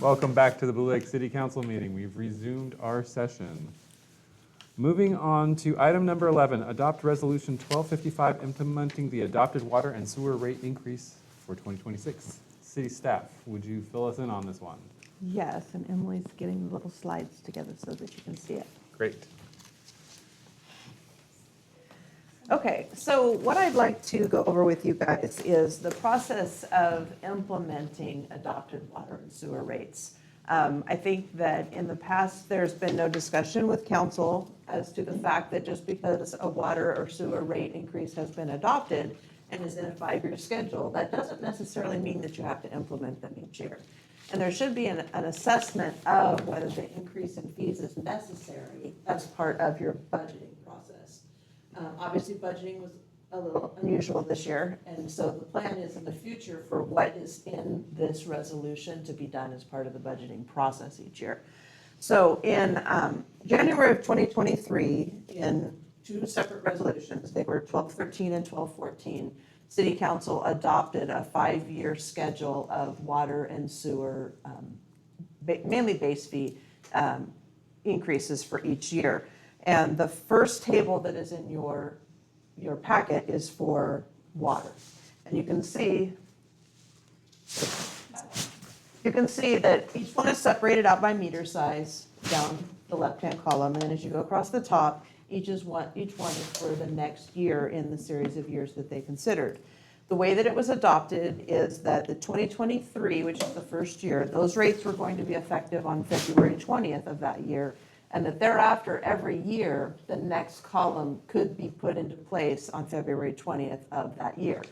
Welcome back to the Blue Lake City Council meeting. We've resumed our session. Moving on to item number 11, adopt resolution 1255 implementing the adopted water and sewer rate increase for 2026. City staff, would you fill us in on this one? Yes, and Emily's getting the little slides together so that you can see it. Great. Okay, so what I'd like to go over with you guys is the process of implementing adopted water and sewer rates. I think that in the past, there's been no discussion with council as to the fact that just because a water or sewer rate increase has been adopted and is in a 5-year schedule, that doesn't necessarily mean that you have to implement them each year. And there should be an assessment of whether the increase in fees is necessary as part of your budgeting process. Obviously, budgeting was a little unusual this year, and so the plan is in the future for what is in this resolution to be done as part of the budgeting process each year. So in January of 2023, in 2 separate resolutions, they were 1213 and 1214, City Council adopted a 5-year schedule of water and sewer, mainly base fee increases for each year. And the first table that is in your packet is for water. And you can see that each one is separated out by meter size down the left-hand column. And then as you go across the top, each one is for the next year in the series of years that they considered. The way that it was adopted is that the 2023, which is the first year, those rates were going to be effective on February 20th of that year. And that thereafter, every year, the next column could be put into place on February 20th of that year.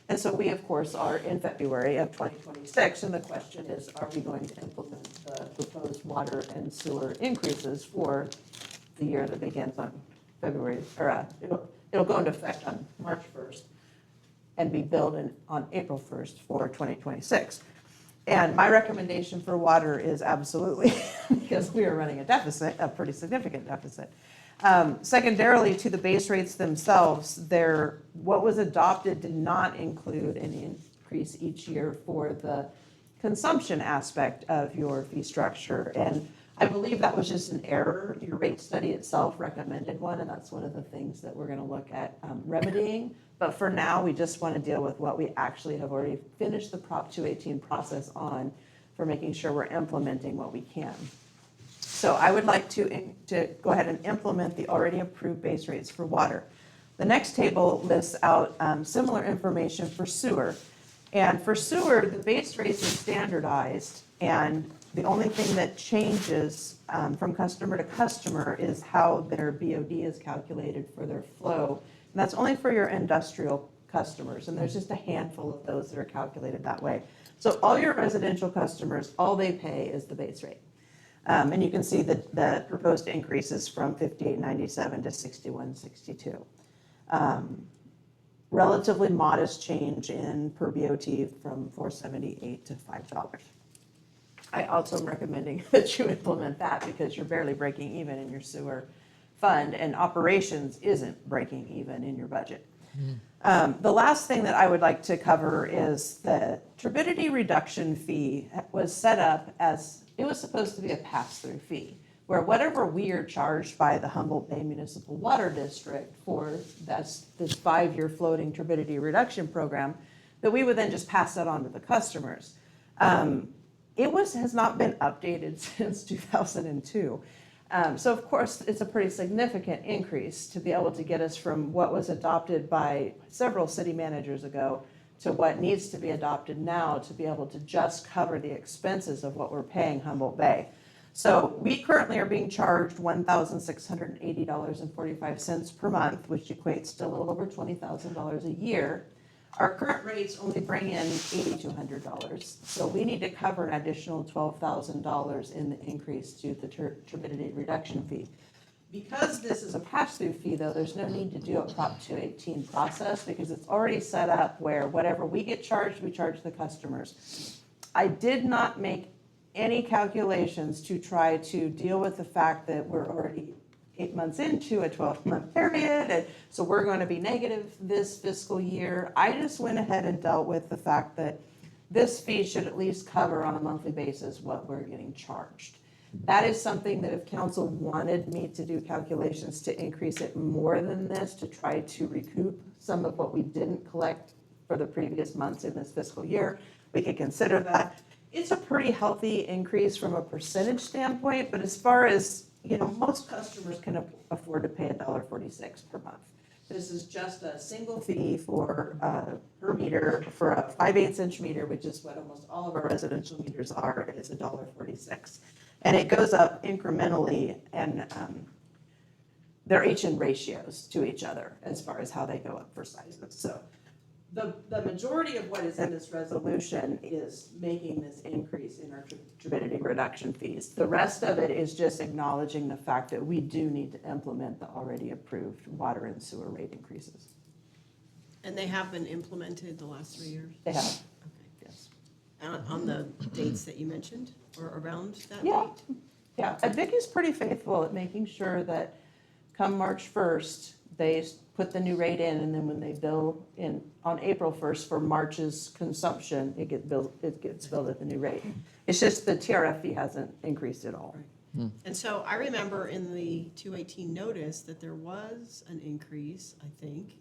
And so we, of course, are in February of 2026, and the question is, are we going to implement the proposed water and sewer increases for the year that begins on February, or it'll go into effect on March 1st and be billed on April 1st for 2026. And my recommendation for water is absolutely, because we are running a deficit, a pretty significant deficit. Secondarily, to the base rates themselves, what was adopted did not include an increase each year for the consumption aspect of your fee structure. And I believe that was just an error. Your rate study itself recommended one, and that's one of the things that we're going to look at remedying. But for now, we just want to deal with what we actually have already finished the Prop 218 process on for making sure we're implementing what we can. So I would like to go ahead and implement the already approved base rates for water. The next table lists out similar information for sewer. And for sewer, the base rates are standardized, and the only thing that changes from customer to customer is how their BOD is calculated for their flow. And that's only for your industrial customers, and there's just a handful of those that are calculated that way. So all your residential customers, all they pay is the base rate. And you can see that the proposed increases from $58.97 to $61.62. Relatively modest change in per BOT from $4.78 to $5. I also am recommending that you implement that because you're barely breaking even in your sewer fund, and operations isn't breaking even in your budget. The last thing that I would like to cover is the turbidity reduction fee was set up as, it was supposed to be a pass-through fee, where whatever we are charged by the Humboldt Bay Municipal Water District for this 5-year floating turbidity reduction program, that we would then just pass that on to the customers. It has not been updated since 2002. So of course, it's a pretty significant increase to be able to get us from what was adopted by several city managers ago to what needs to be adopted now to be able to just cover the expenses of what we're paying Humboldt Bay. So we currently are being charged $1,680.45 per month, which equates to a little over $20,000 a year. Our current rates only bring in $8,200. So we need to cover an additional $12,000 in the increase to the turbidity reduction fee. Because this is a pass-through fee, though, there's no need to do a Prop 218 process because it's already set up where whatever we get charged, we charge the customers. I did not make any calculations to try to deal with the fact that we're already 8 months into a 12-month period, and so we're going to be negative this fiscal year. I just went ahead and dealt with the fact that this fee should at least cover on a monthly basis what we're getting charged. That is something that if council wanted me to do calculations to increase it more than this, to try to recoup some of what we didn't collect for the previous months in this fiscal year, we could consider that. It's a pretty healthy increase from a percentage standpoint, but as far as, most customers can afford to pay $1.46 per month. This is just a single fee for, per meter, for a 5/8 inch meter, which is what almost all of our residential meters are, it's $1.46. And it goes up incrementally, and they're each in ratios to each other as far as how they go up for sizes. So the majority of what is in this resolution is making this increase in our turbidity reduction fees. The rest of it is just acknowledging the fact that we do need to implement the already approved water and sewer rate increases. And they have been implemented the last 3 years? They have, Okay. yes. On the dates that you mentioned, or around that Yeah. date? Yeah, and Vicky's pretty faithful at making sure that come March 1st, they put the new rate in, and then when they bill on April 1st for March's consumption, it gets billed at the new rate. It's just the TRF fee hasn't increased at all. And so I remember in the 218 notice that there was an increase, I think,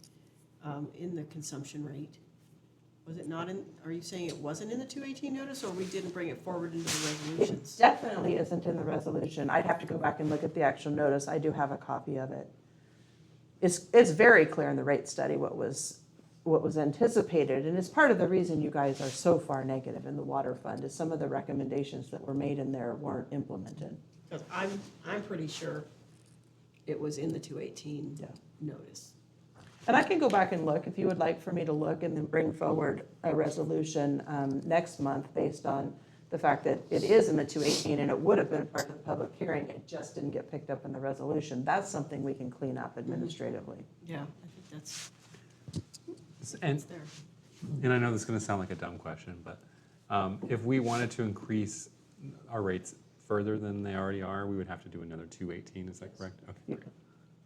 in the consumption rate. Was it not in, are you saying it wasn't in the 218 notice, or we didn't bring it forward into the resolutions? Definitely isn't in the resolution. I'd have to go back and look at the actual notice. I do have a copy of it. It's very clear in the rate study what was anticipated, and it's part of the reason you guys are so far negative in the water fund, is some of the recommendations that were made in there weren't implemented. Because I'm pretty sure it was in the 218 Yeah. notice. And I can go back and look if you would like for me to look and then bring forward a resolution next month based on the fact that it is in the 218 and it would have been part of the public hearing. It just didn't get picked up in the resolution. That's something we can clean up administratively. Yeah, I think that's And, there. and I know this is going to sound like a dumb question, but if we wanted to increase our rates further than they already are, we would have to do another 218, is that correct? Okay. Yeah.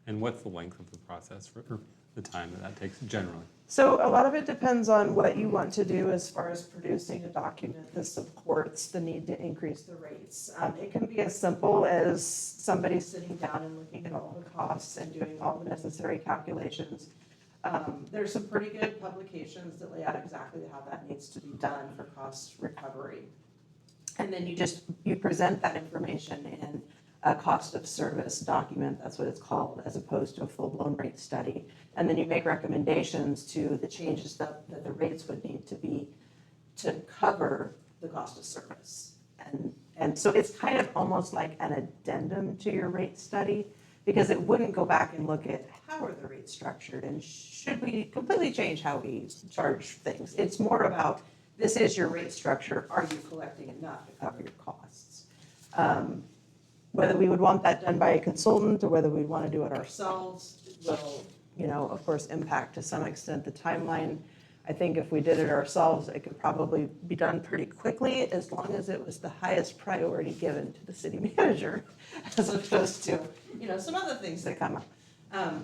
And what's the length of the process, or the time that takes generally? So a lot of it depends on what you want to do as far as producing a document that supports the need to increase the rates. It can be as simple as somebody sitting down and looking at all the costs and doing all the necessary calculations. There's some pretty good publications that lay out exactly how that needs to be done for cost recovery. And then you present that information in a cost of service document, that's what it's called, as opposed to a full-blown rate study. And then you make recommendations to the changes that the rates would need to be to cover the cost of service. And so it's kind of almost like an addendum to your rate study, because it wouldn't go back and look at how are the rates structured and should we completely change how we charge things. It's more about, this is your rate structure, are you collecting enough to cover your costs? Whether we would want that done by a consultant or whether we'd want to do it ourselves will, of course, impact to some extent the timeline. I think if we did it ourselves, it could probably be done pretty quickly as long as it was the highest priority given to the city manager, as opposed to, some other things that come up.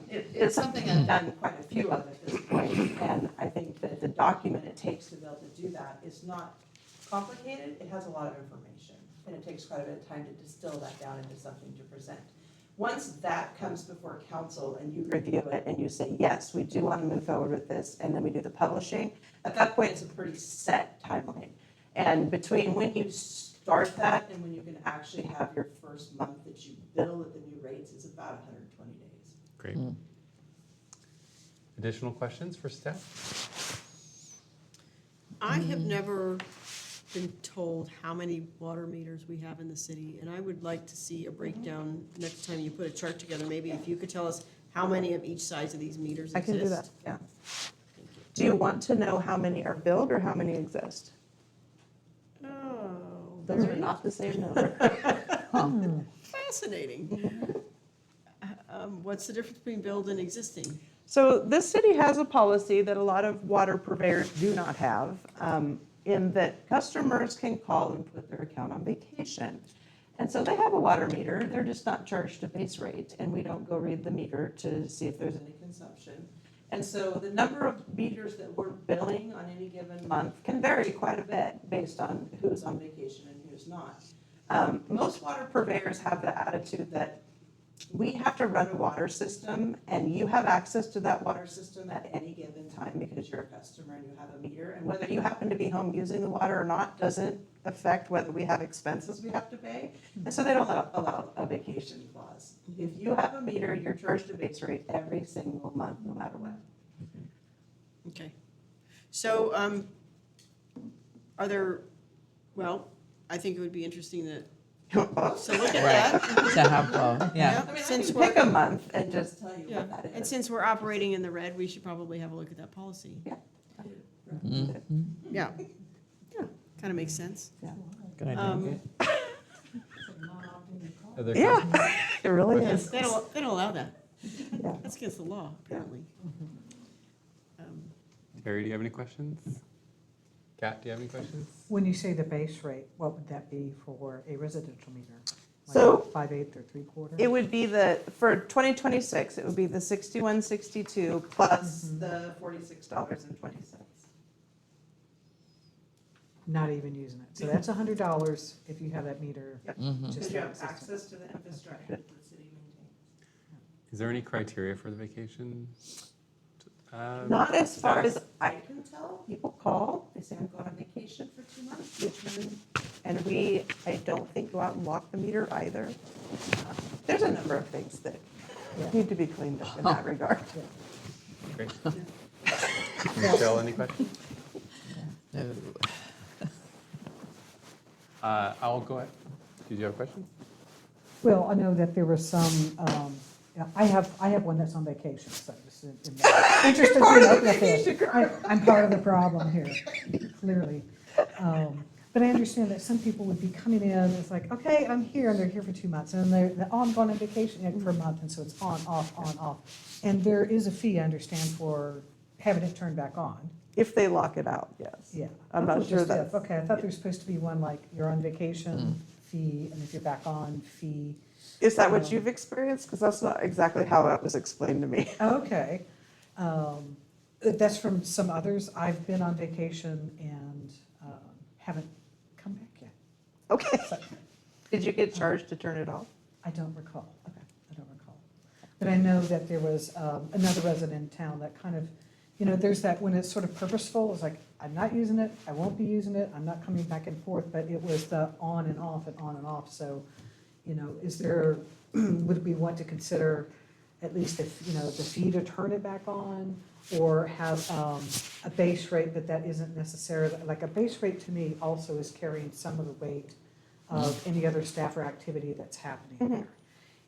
It's something I've done quite a few of at this point, and I think that the document it takes to be able to do that is not complicated. It has a lot of information, and it takes quite a bit of time to distill that down into something to present. Once that comes before council and you review it and you say, yes, we do want to move forward with this, and then we do the publishing, at that point, it's a pretty set timeline. And between when you start that and when you can actually have your first month that you bill at the new rates is about 120 days. Great. Additional questions for staff? I have never been told how many water meters we have in the city, and I would like to see a breakdown next time you put a chart together. Maybe if you could tell us how many of each size of these meters I exist. can do that, yeah. Do you want to know how many are billed or how many exist? Oh, Those are very not the same number. fascinating. What's the difference between billed and existing? So this city has a policy that a lot of water purveyors do not have, in that customers can call and put their account on vacation. And so they have a water meter, they're just not charged a base rate, and we don't go read the meter to see if there's any consumption. And so the number of meters that we're billing on any given month can vary quite a bit based on who's on vacation and who's not. Most water purveyors have the attitude that we have to run a water system and you have access to that water system at any given time because you're a customer and you have a meter. And whether you happen to be home using the water or not doesn't affect whether we have expenses we have to pay. And so they don't allow a vacation clause. If you have a meter, you're charged a base rate every single month, no matter what. Okay. So, are there, well, I think it would be interesting to look at that. To have both, yeah. I mean, Since I can we're, pick a month and just tell you yeah, what that and is. since we're operating in the red, we should probably have a look at that policy. Yeah. Yeah. Yeah, kind of makes sense. Good idea. Other Yeah, questions? it really Yes, is. they don't allow that. Yeah. That's against the law, apparently. Terry, do you have any questions? Kat, do you have any questions? When you say the base rate, what would that be for a residential meter? Like So- 5/8 or 3/4? It would be for 2026, it would be the 6162 plus the $46.20. Not even using it. So that's $100 if you have that meter. Mhm. just Because you have access to- access to the infrastructure that the city maintains. Is there any criteria for the vacation? Not as far status? as I can tell. People call, they say I'm going on vacation for 2 months, and we, I don't think, go out and walk the meter either. There's a number of things that need to be cleaned up in that regard. Great. Michelle, any questions? No. I'll go ahead. Did you have questions? Well, I know that there was some, yeah, I have one that's on vacation, so this is interested in looking at this. I'm part of the problem here, clearly. But I understand that some people would be coming in, it's like, okay, I'm here, and they're here for 2 months, and oh, I'm going on vacation for a month, and so it's on, off. And there is a fee, I understand, for having it turned back on. If they lock it out, yes. Yeah. I'm not Just sure if. that's. Okay, I thought there was supposed to be one like you're on vacation fee, and if you're back on fee. Is that what you've experienced? Because that's not exactly how it was explained to me. Okay. That's from some others. I've been on vacation and haven't come back yet. Okay. So Did you get charged to turn it off? I don't recall. I don't recall. But I know that there was another resident in town that kind of, there's that when it's sort of purposeful, it's like, I'm not using it, I won't be using it, I'm not coming back and forth, but it was the on and off and on and off. So, is there, would we want to consider at least if, the fee to turn it back on? Or have a base rate, but that isn't necessarily, like a base rate to me also is carrying some of the weight of any other staff or activity that's happening there.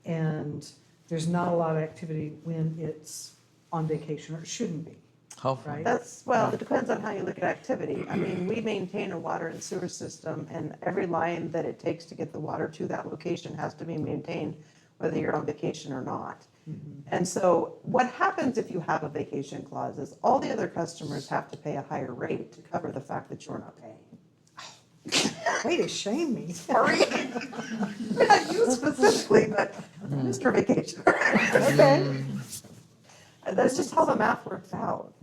And there's not a lot of activity when it's on vacation, or it shouldn't be, Hopefully. right? Well, it depends on how you look at activity. I mean, we maintain a water and sewer system, and every line that it takes to get the water to that location has to be maintained, whether you're on vacation or not. And so what happens if you have a vacation clause is all the other customers have to pay a higher rate to cover the fact that you're not paying. Way to shame me. Sorry. Not you specifically, but Mr. Vacation. Okay. And that's just how the math works out.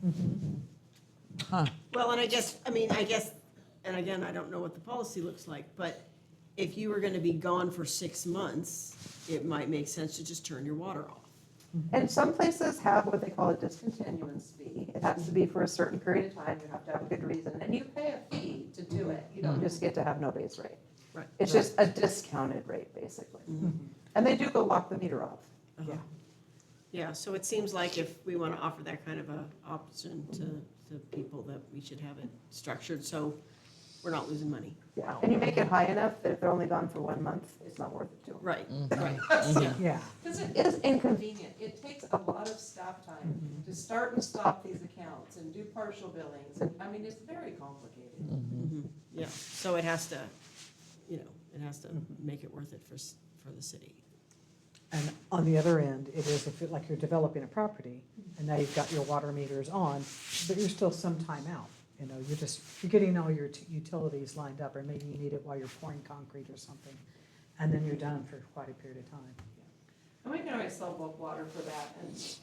Huh. Well, and I guess, and again, I don't know what the policy looks like, but if you were gonna be gone for 6 months, it might make sense to just turn your water off. And some places have what they call a discontinuance fee. It has to be for a certain period of time. You have to have a good reason. And you pay a fee to do it. You don't just get to have no base rate. Right. It's just a discounted rate, basically. And they do go lock the meter off. Yeah. Yeah, so it seems like if we wanna offer that kind of a option to people, that we should have it structured so we're not losing money. Yeah. And you make it high enough that if they're only gone for 1 month, it's not worth it to them. Right, right, yeah. Yeah. Because it is inconvenient. It takes a lot of staff time to start and stop these accounts and do partial billings. And, I mean, it's very complicated. Mhm. Yeah, so it has to, it has to make it worth it for the city. And on the other end, it is if like you're developing a property and now you've got your water meters on, but you're still some time out. You're getting all your utilities lined up, or maybe you need it while you're pouring concrete or something, and then you're done for quite a period of time. And we can always sell bulk water for that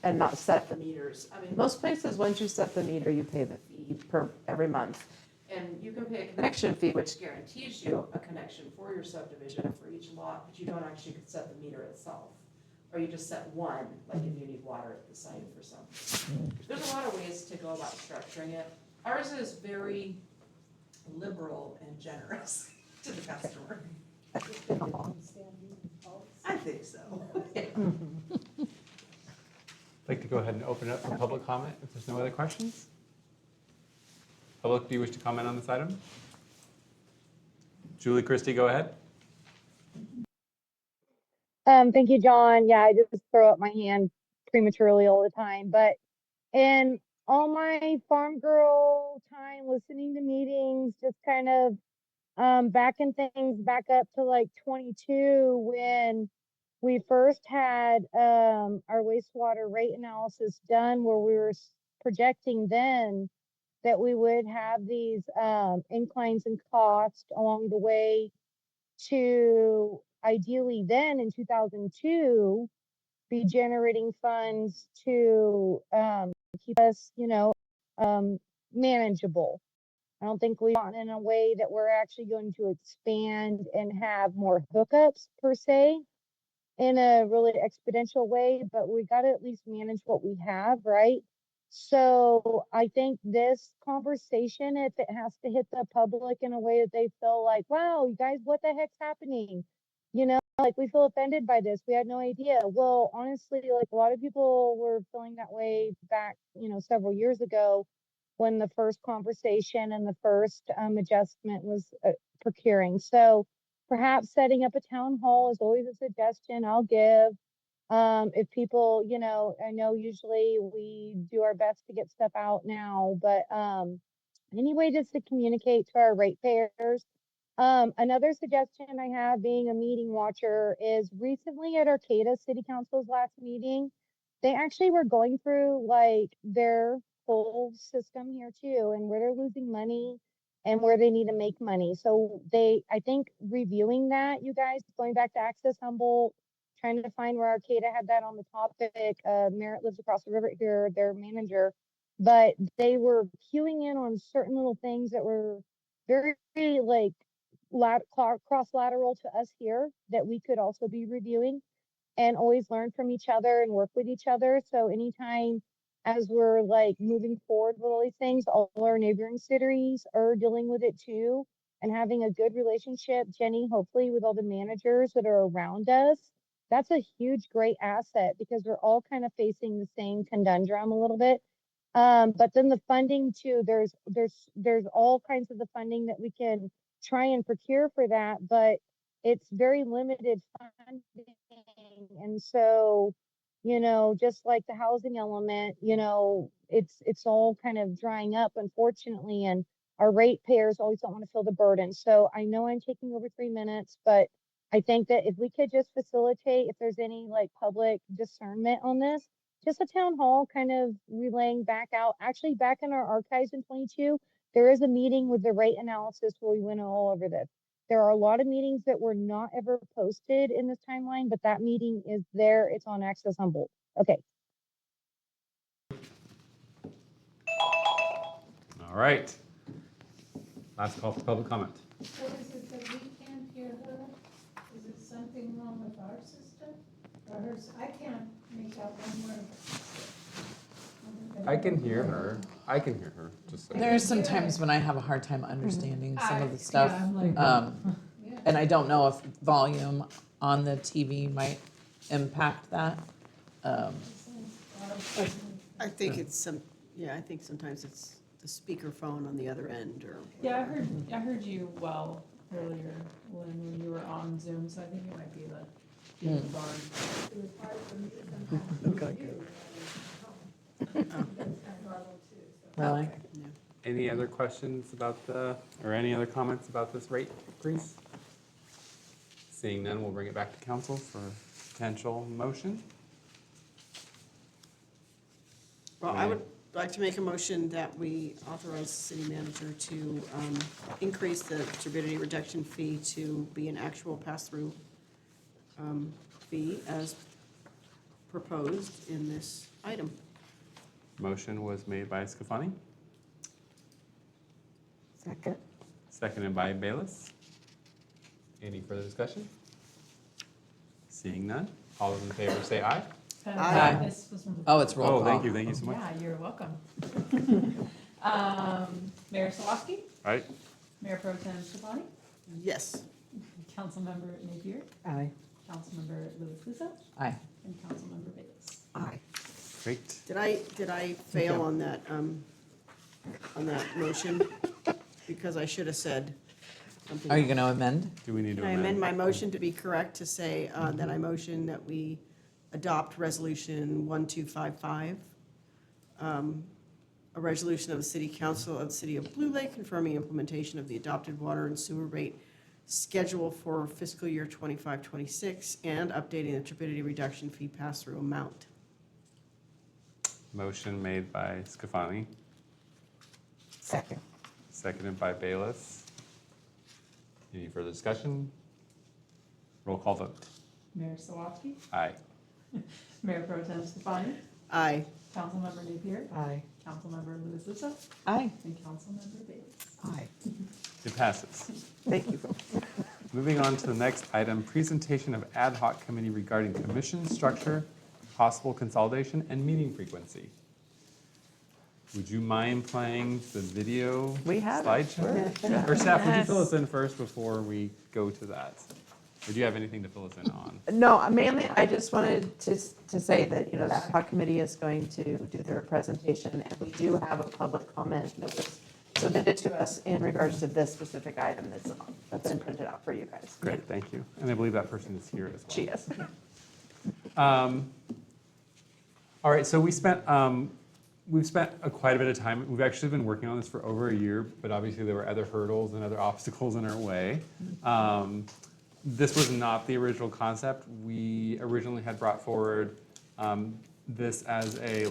and not set the meters. I mean, most places, once you set the meter, you pay the fee every month. And you can pay a connection fee, which guarantees you a connection for your subdivision and for each lot, but you don't actually set the meter itself. Or you just set one, like if you need water at the site for something. There's a lot of ways to go about structuring it. Ours is very liberal and generous to the customer. I think so. Yeah. I'd like to go ahead and open it up for public comment if there's no other questions. Public, do you wish to comment on this item? Julie Christie, go ahead. Thank you, John. Yeah, I just throw up my hand prematurely all the time. But in all my farm girl time listening to meetings, just kind of backing things back up to like 22 when we first had our wastewater rate analysis done, where we were projecting then that we would have these inclines in cost along the way to ideally then in 2002 be generating funds to keep us, manageable. I don't think we've gotten in a way that we're actually going to expand and have more hookups per se in a really exponential way, but we got to at least manage what we have, right? So I think this conversation, if it has to hit the public in a way that they feel like, wow, you guys, what the heck's happening? Like we feel offended by this. We had no idea. Well, honestly, like a lot of people were feeling that way back, several years ago when the first conversation and the first adjustment was procuring. So perhaps setting up a town hall is always a suggestion I'll give. If people, I know usually we do our best to get stuff out now, but anyway, just to communicate to our ratepayers. Another suggestion I have, being a meeting watcher, is recently at Arcata City Council's last meeting, they actually were going through like their whole system here too, and where they're losing money and where they need to make money. So I think reviewing that, you guys, going back to Access Humboldt, trying to find where Arcata had that on the topic. Merritt lives across the river here, their manager, but they were queuing in on certain little things that were very like cross lateral to us here that we could also be reviewing and always learn from each other and work with each other. So anytime as we're like moving forward with all these things, all our neighboring cities are dealing with it too and having a good relationship, Jenny, hopefully with all the managers that are around us. That's a huge, great asset because we're all kind of facing the same conundrum a little bit. But then the funding too, there's all kinds of the funding that we can try and procure for that, but it's very limited funding. And so, just like the housing element, it's all kind of drying up, unfortunately, and our ratepayers always don't want to feel the burden. So I know I'm taking over 3 minutes, but I think that if we could just facilitate, if there's any like public discernment on this, just a town hall kind of relaying back out, actually back in our archives in 22, there is a meeting with the rate analysis where we went all over this. There are a lot of meetings that were not ever posted in this timeline, but that meeting is there. It's on Access Humboldt. Okay. All right. Last call for public comment. So is it that we can't hear her? Is it something wrong with our system? Or hers? I can't make out one word. I can hear her. Just so. There's some times when I have a hard time understanding some of the stuff. Yeah, I'm like, yeah. And I don't know if volume on the TV might impact that. I think it's I think sometimes it's the speakerphone on the other end or. Yeah, I heard you well earlier when you were on Zoom, so I think it might be the barn. It was hard for me to sometimes hear you. That's kind of garbled too, so. Really? Any other questions about or any other comments about this rate increase? Seeing none, we'll bring it back to council for potential motion. Well, I would like to make a motion that we authorize the city manager to increase the turbidity reduction fee to be an actual pass-through fee as proposed in this item. Motion was made by Scafani, Second. seconded by Bayless. Any further discussion? Seeing none, all those in favor say aye. Aye. This was from the- Oh, it's roll call. Oh, thank you so much. Yeah, you're welcome. Mayor Slawski, Right, Mayor Pro Tem Stefani, Yes. Councilmember Napier, Aye. Councilmember Lewis Lusso, Aye. and Councilmember Bayless. Aye. great. Did I fail on that motion? Because I should have said something. Are you going to amend? Do we need to Can I amend amend? my motion to be correct to say that I motion that we adopt Resolution 1255, a resolution of the City Council of the City of Blue Lake confirming implementation of the adopted water and sewer rate schedule for fiscal year 25-26 and updating the turbidity reduction fee pass-through amount. Motion made by Scafani, Second. seconded by Bayless. Any further discussion? Roll call vote. Mayor Slawski, Aye. Mayor Pro Tem Stefani, Aye. Councilmember Napier, Aye. Councilmember Lewis Lusso, Aye. and Councilmember Bayless. Aye. It passes. Thank you. Moving on to the next item, presentation of ad hoc committee regarding commission structure, possible consolidation, and meeting frequency. Would you mind playing the video We have it, slideshow? Or staff, would you fill us in first before we go to that? Or do you have anything to fill us in on? No, mainly, I just wanted to say that, the ad hoc committee is going to do their presentation, and we do have a public comment that was submitted to us in regards to this specific item that's been printed out for you guys. Great, thank you. And I believe that person is here as well. She is. All right, so we've spent quite a bit of time. We've actually been working on this for over a year, but obviously there were other hurdles and other obstacles in our way. This was not the original concept. We originally had brought forward this as a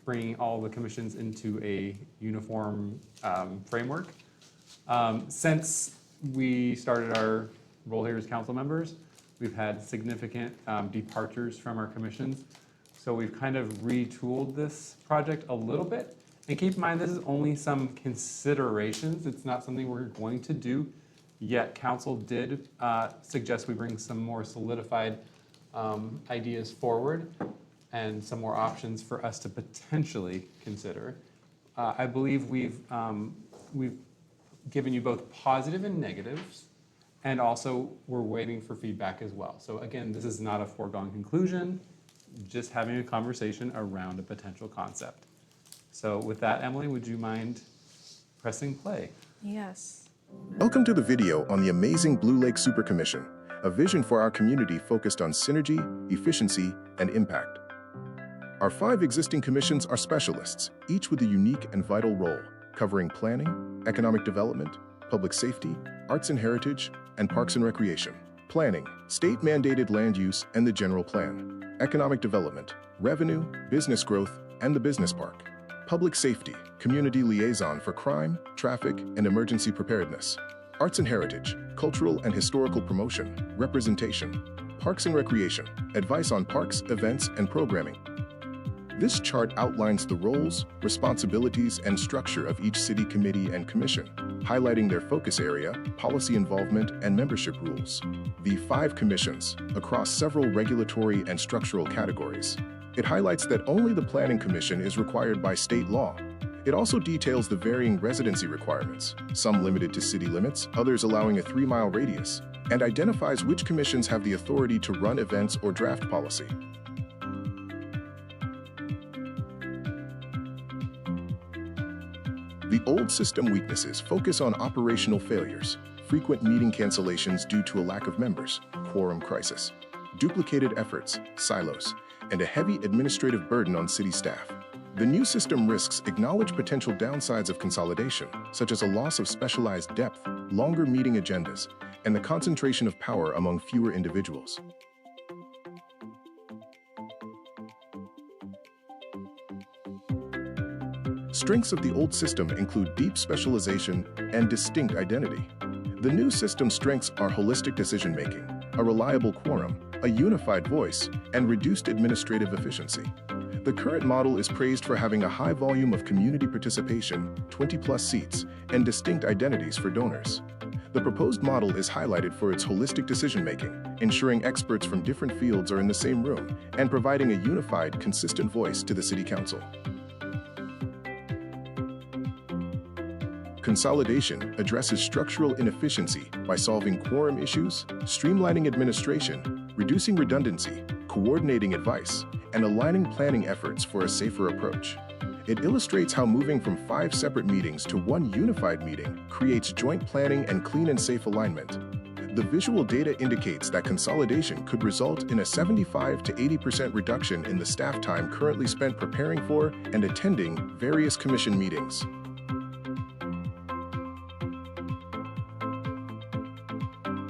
bringing all the commissions into a uniform framework. Since we started our role here as council members, we've had significant departures from our commissions. So we've kind of retooled this project a little bit. And keep in mind, this is only some considerations. It's not something we're going to do yet. Council did suggest we bring some more solidified ideas forward and some more options for us to potentially consider. I believe we've given you both positive and negatives, and also we're waiting for feedback as well. So again, this is not a foregone conclusion, just having a conversation around a potential concept. So with that, Emily, would you mind pressing play? Yes. Welcome to the video on the amazing Blue Lake Super Commission, a vision for our community focused on synergy, efficiency, and impact. Our 5 existing commissions are specialists, each with a unique and vital role, covering planning, economic development, public safety, arts and heritage, and parks and recreation. Planning, state-mandated land use and the general plan. Economic development, revenue, business growth, and the business park. Public safety, community liaison for crime, traffic, and emergency preparedness. Arts and heritage, cultural and historical promotion, representation. Parks and recreation, advice on parks, events, and programming. This chart outlines the roles, responsibilities, and structure of each city committee and commission, highlighting their focus area, policy involvement, and membership rules. The 5 commissions, across several regulatory and structural categories. It highlights that only the Planning Commission is required by state law. It also details the varying residency requirements, some limited to city limits, others allowing a 3-mile radius, and identifies which commissions have the authority to run events or draft policy. The old system weaknesses focus on operational failures, frequent meeting cancellations due to a lack of members, quorum crisis, duplicated efforts, silos, and a heavy administrative burden on city staff. The new system risks acknowledge potential downsides of consolidation, such as a loss of specialized depth, longer meeting agendas, and the concentration of power among fewer individuals. Strengths of the old system include deep specialization and distinct identity. The new system's strengths are holistic decision-making, a reliable quorum, a unified voice, and reduced administrative efficiency. The current model is praised for having a high volume of community participation, 20-plus seats, and distinct identities for donors. The proposed model is highlighted for its holistic decision-making, ensuring experts from different fields are in the same room, and providing a unified, consistent voice to the City Council. Consolidation addresses structural inefficiency by solving quorum issues, streamlining administration, reducing redundancy, coordinating advice, and aligning planning efforts for a safer approach. It illustrates how moving from 5 separate meetings to one unified meeting creates joint planning and clean and safe alignment. The visual data indicates that consolidation could result in a 75 to 80% reduction in the staff time currently spent preparing for and attending various commission meetings.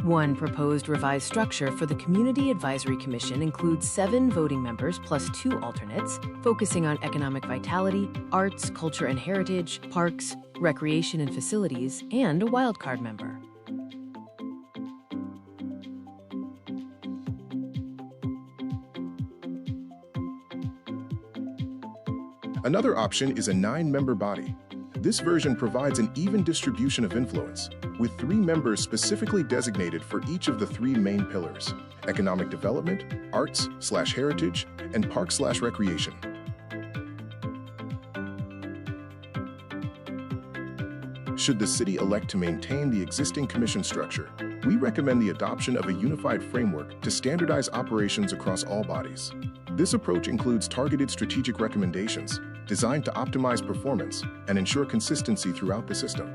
One proposed revised structure for the Community Advisory Commission includes 7 voting members plus 2 alternates, focusing on economic vitality, arts, culture and heritage, parks, recreation and facilities, and a wildcard member. Another option is a 9-member body. This version provides an even distribution of influence, with 3 members specifically designated for each of the 3 main pillars: economic development, arts/heritage, and park/recreation. Should the city elect to maintain the existing commission structure, we recommend the adoption of a unified framework to standardize operations across all bodies. This approach includes targeted strategic recommendations designed to optimize performance and ensure consistency throughout the system.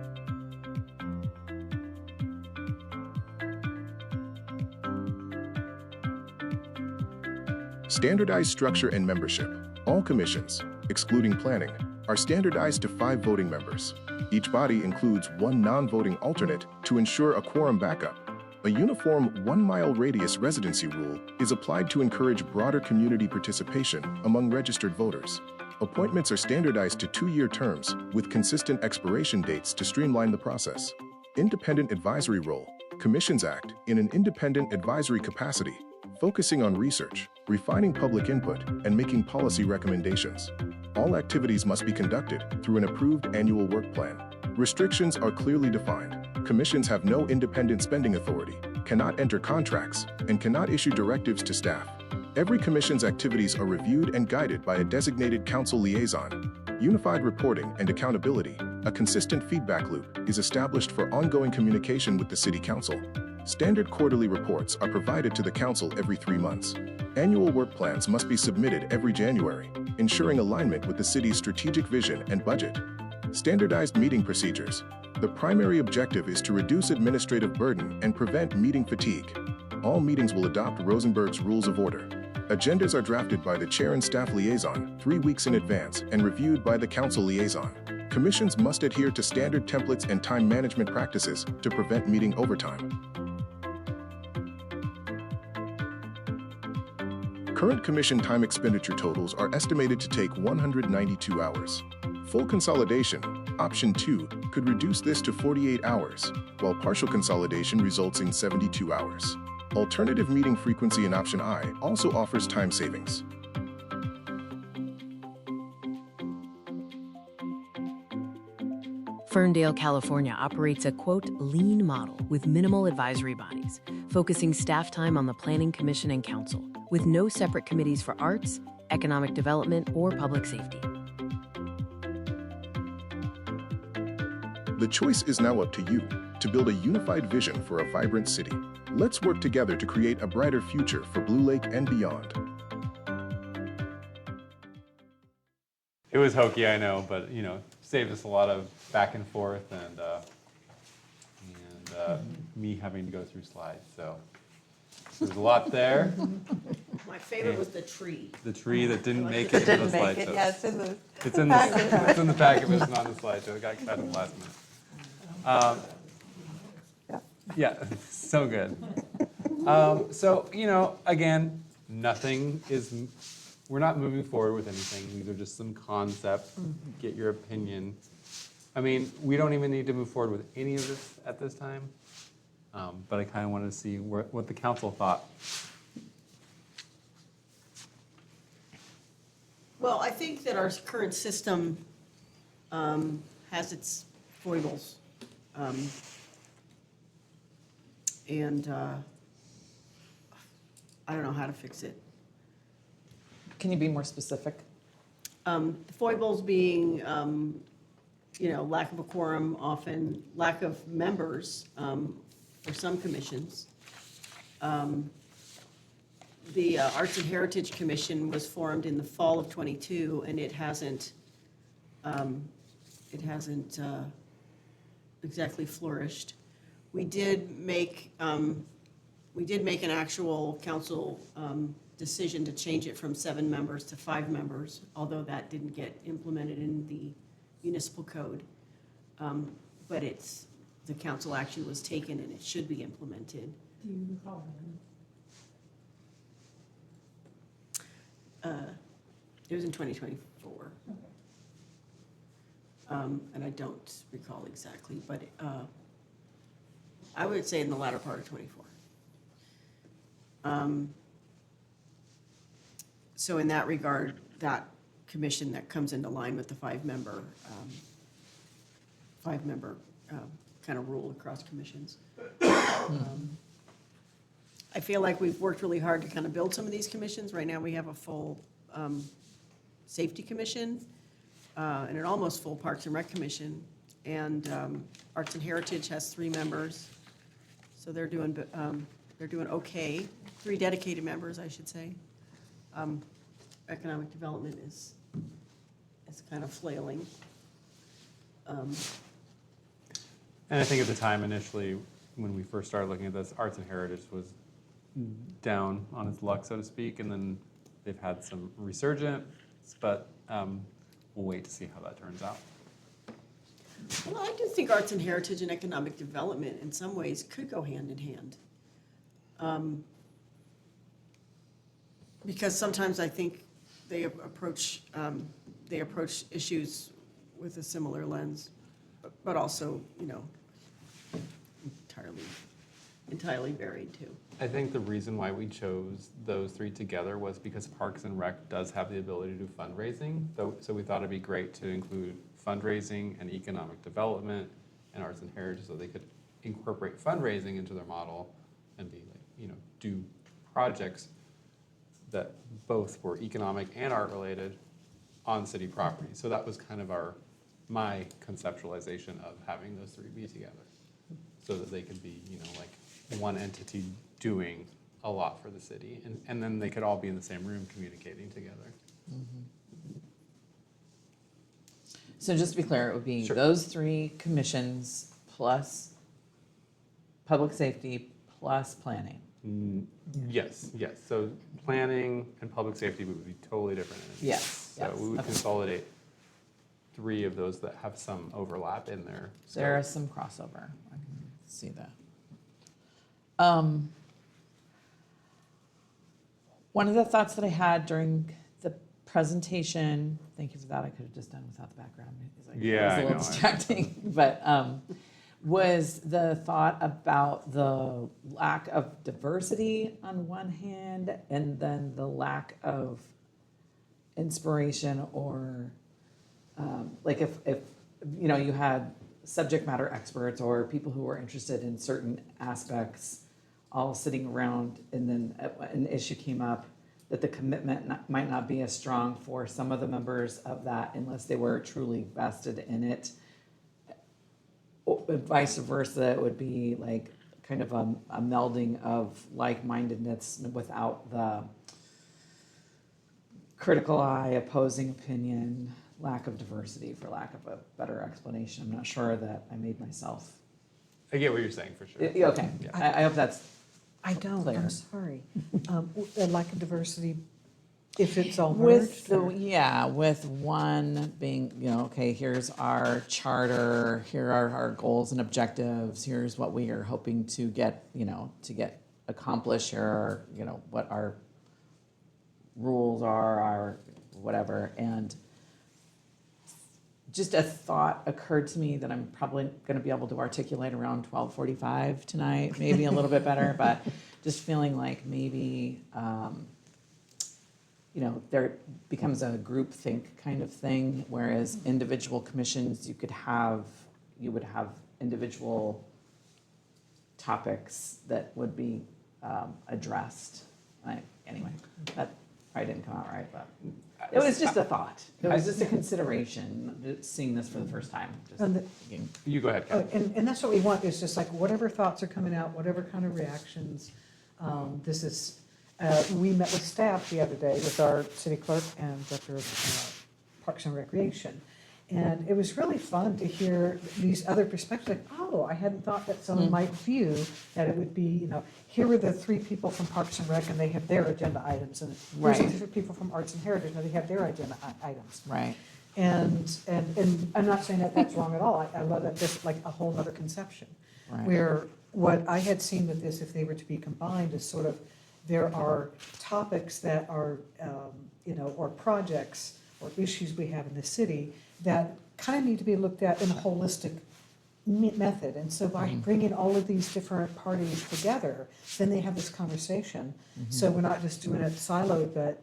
Standardized structure and membership. All commissions, excluding planning, are standardized to 5 voting members. Each body includes 1 non-voting alternate to ensure a quorum backup. A uniform 1-mile radius residency rule is applied to encourage broader community participation among registered voters. Appointments are standardized to 2-year terms with consistent expiration dates to streamline the process. Independent advisory role. Commissions act in an independent advisory capacity, focusing on research, refining public input, and making policy recommendations. All activities must be conducted through an approved annual work plan. Restrictions are clearly defined. Commissions have no independent spending authority, cannot enter contracts, and cannot issue directives to staff. Every commission's activities are reviewed and guided by a designated council liaison. Unified reporting and accountability. A consistent feedback loop is established for ongoing communication with the City Council. Standard quarterly reports are provided to the Council every 3 months. Annual work plans must be submitted every January, ensuring alignment with the city's strategic vision and budget. Standardized meeting procedures. The primary objective is to reduce administrative burden and prevent meeting fatigue. All meetings will adopt Rosenberg's Rules of Order. Agendas are drafted by the chair and staff liaison 3 weeks in advance and reviewed by the council liaison. Commissions must adhere to standard templates and time management practices to prevent meeting overtime. Current commission time expenditure totals are estimated to take 192 hours. Full consolidation, option 2, could reduce this to 48 hours, while partial consolidation results in 72 hours. Alternative meeting frequency in option I also offers time savings. Ferndale, California operates a, quote, lean model with minimal advisory bodies, focusing staff time on the Planning Commission and Council, with no separate committees for arts, economic development, or public safety. The choice is now up to you to build a unified vision for a vibrant city. Let's work together to create a brighter future for Blue Lake and beyond. It was hokey, I know, but, you know, saved us a lot of back and forth and me having to go through slides, so there's a lot there. My favorite was the tree. The tree that didn't make it It to the didn't make slideshow. it, yeah, it's in the, It's in the, it's in the packet, but it's not in the slideshow. It got cut at the last minute. Yeah, so good. So, you know, again, we're not moving forward with anything. These are just some concepts. Get your opinion. I mean, we don't even need to move forward with any of this at this time. But I kind of wanted to see what the council thought. Well, I think that our current system has its foibles. And I don't know how to fix it. Can you be more specific? The foibles being, lack of a quorum often, lack of members for some commissions. The Arts and Heritage Commission was formed in the fall of '22, and it hasn't exactly flourished. We did make an actual council decision to change it from 7 members to 5 members, although that didn't get implemented in the municipal code. But the council action was taken and it should be implemented. Do you recall It was in 2024. that? Okay. And I don't recall exactly, but I would say in the latter part of '24. So in that regard, that commission that comes into line with the 5-member kind of rule across commissions. I feel like we've worked really hard to kind of build some of these commissions. Right now, we have a full safety commission and an almost full Parks and Rec commission. And Arts and Heritage has 3 members, so they're doing okay. 3 dedicated members, I should say. Economic development is kind of flailing. And I think at the time initially, when we first started looking at this, Arts and Heritage was down on its luck, so to speak, and then they've had some resurgence, but we'll wait to see how that turns out. Well, I do think Arts and Heritage and economic development in some ways could go hand in hand. Because sometimes I think they approach issues with a similar lens, but also, entirely varied too. I think the reason why we chose those 3 together was because Parks and Rec does have the ability to do fundraising, so we thought it'd be great to include fundraising and economic development and Arts and Heritage, so they could incorporate fundraising into their model and be do projects that both were economic and art related on city property. So that was kind of my conceptualization of having those 3 be together, so that they could be one entity doing a lot for the city, and then they could all be in the same room communicating together. So just to be clear, it would be Sure. those 3 commissions plus public safety plus planning. Yes. So planning and public safety would be totally different entities. Yes, So we would okay. consolidate 3 of those that have some overlap in there. There is some crossover. I can see that. One of the thoughts that I had during the presentation, thank you for that, I could have just done without the background. It Yeah, was I a little know. distracting, but was the thought about the lack of diversity on one hand, and then the lack of inspiration, or like if you had subject matter experts or people who were interested in certain aspects all sitting around, and then an issue came up that the commitment might not be as strong for some of the members of that unless they were truly vested in it. Vice versa, it would be like kind of a melding of like-mindedness without the critical eye, opposing opinion, lack of diversity, for lack of a better explanation. I'm not sure that I made myself. I get what you're saying, for sure. Okay, Yeah. I hope that's I don't, Clear. I'm sorry. A lack of diversity, if it's all with merged? with one being, okay, here's our charter, here are our goals and objectives, here's what we are hoping to get accomplished, here are, what our rules are, our whatever. And just a thought occurred to me that I'm probably going to be able to articulate around 12:45 tonight, maybe a little bit better, but just feeling like maybe there becomes a group think kind of thing, whereas individual commissions, you would have individual topics that would be addressed. Anyway, that probably didn't come out right, but it was just a thought. It was just a consideration, seeing this for the first time. Just And the- thinking. You go ahead, Oh, Kevin. and that's what we want, is just like whatever thoughts are coming out, whatever kind of reactions. This is, we met with staff the other day with our city clerk and director of Parks and Recreation. And it was really fun to hear these other perspectives, like, oh, I hadn't thought that someone might view that it would be, here were the 3 people from Parks and Rec and they have their agenda items. And here's the Right. different people from Arts and Heritage and they have their agenda items. Right. And I'm not saying that that's wrong at all. I love that there's like a whole other conception. Right. Where what I had seen with this, if they were to be combined, is sort of, there are topics that are, or projects or issues we have in the city that kind of need to be looked at in a holistic method. And so by bringing all of these different parties together, then they have this conversation. So we're not just doing it siloed, but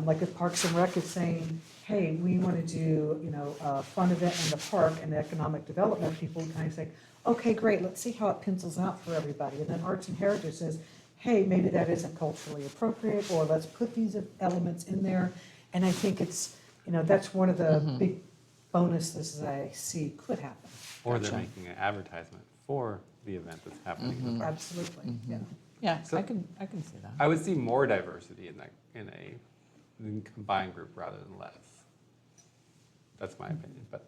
like if Parks and Rec is saying, hey, we want to do, a fun event in the park and economic development, people kind of say, okay, great, let's see how it pencils out for everybody. And then Arts and Heritage says, hey, maybe that isn't culturally appropriate, or let's put these elements in there. And I think it's, that's one of the big bonuses that I see could happen. Or they're making an advertisement for the event that's happening in the park. Absolutely, yeah. Yeah, So- I can see that. I would see more diversity in a combined group rather than less. That's my opinion, but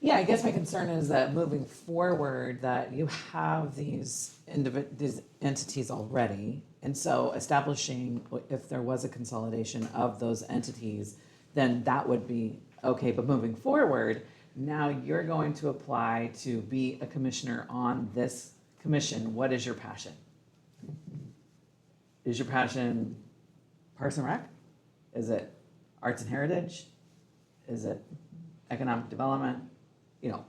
Yeah, I guess my concern is that moving forward, that you have these entities already. And so establishing, if there was a consolidation of those entities, then that would be okay. But moving forward, now you're going to apply to be a commissioner on this commission. What is your passion? Is your passion Parks and Rec? Is it Arts and Heritage? Is it economic development?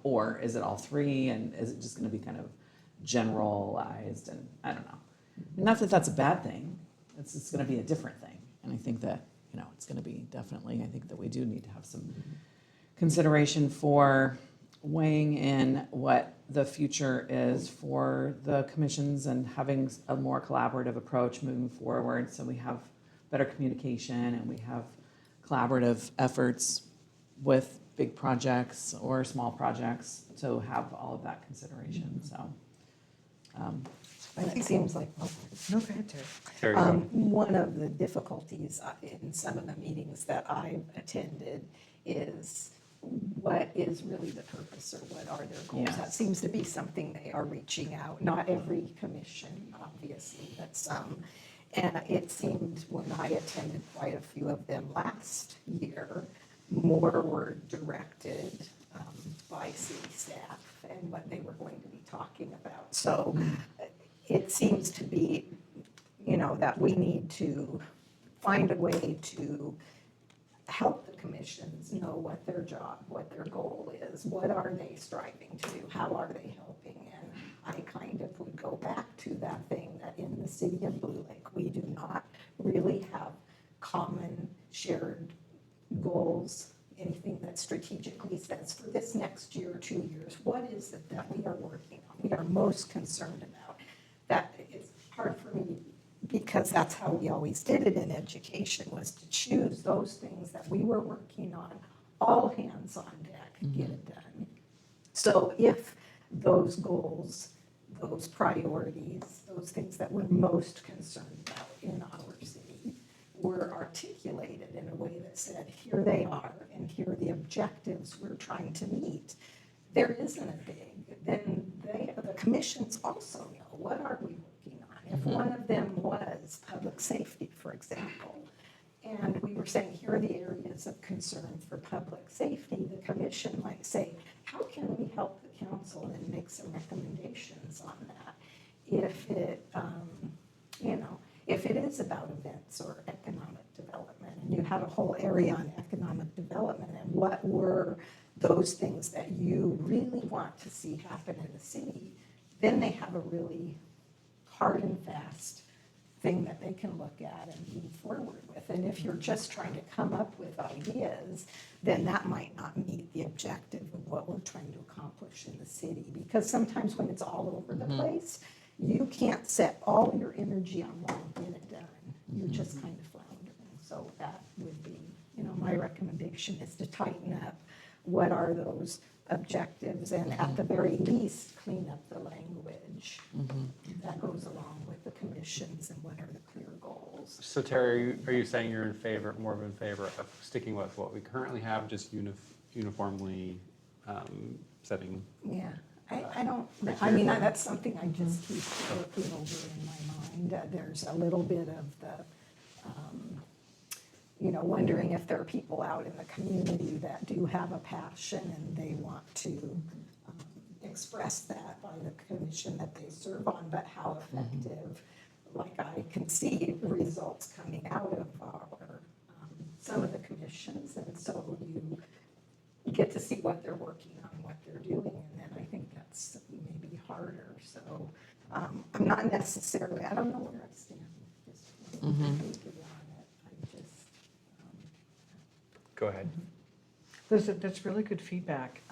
Or is it all 3, and is it just gonna be kind of generalized, and I don't know. Not that that's a bad thing, it's just gonna be a different thing, and I think that, it's gonna be definitely, I think that we do need to have some consideration for weighing in what the future is for the commissions and having a more collaborative approach moving forward, so we have better communication and we have collaborative efforts with big projects or small projects to have all of that consideration, so. It seems like, No, go ahead, Terry. Terry, go ahead. one of the difficulties in some of the meetings that I've attended is what is really the purpose, or what are their goals? Yes. That seems to be something they are reaching out, not every commission, obviously, but some. And it seemed when I attended quite a few of them last year, more were directed by city staff and what they were going to be talking about. So it seems to be, that we need to find a way to help the commissions know what their job, what their goal is, what are they striving to do, how are they helping? And I kind of would go back to that thing that in the city of Blue Lake, we do not really have common shared goals, anything that strategically says for this next year or 2 years, what is it that we are working on, we are most concerned about? That is hard for me, because that's how we always did it in education, was to choose those things that we were working on, all hands on deck, get it done. So if those goals, those priorities, those things that we're most concerned about in our city were articulated in a way that said, here they are, and here are the objectives we're trying to meet, there isn't a big, then the commissions also know, what are we working on? If one of them was public safety, for example, and we were saying, here are the areas of concern for public safety, the commission might say, how can we help the council and make some recommendations on that? If it, if it is about events or economic development, and you have a whole area on economic development, and what were those things that you really want to see happen in the city, then they have a really hard and fast thing that they can look at and move forward with. And if you're just trying to come up with ideas, then that might not meet the objective of what we're trying to accomplish in the city. Because sometimes when it's all over the place, you can't set all your energy on one and get it done. You're just kind of floundering. So that would be, my recommendation is to tighten up what are those objectives, and at the very least, clean up the language that goes along with the commissions and what are the clear goals. So Terry, are you saying you're more in favor of sticking with what we currently have, just uniformly setting? Yeah, I don't, that's something I just keep working over in my mind. There's a little bit of the, wondering if there are people out in the community that do have a passion and they want to express that by the commission that they serve on, but how effective, like I can see results coming out of our, some of the commissions, and so you get to see what they're working on, what they're doing, and then I think that's maybe harder. So I'm not necessarily, I don't know where I stand with this one. I just, Go ahead. That's really good feedback.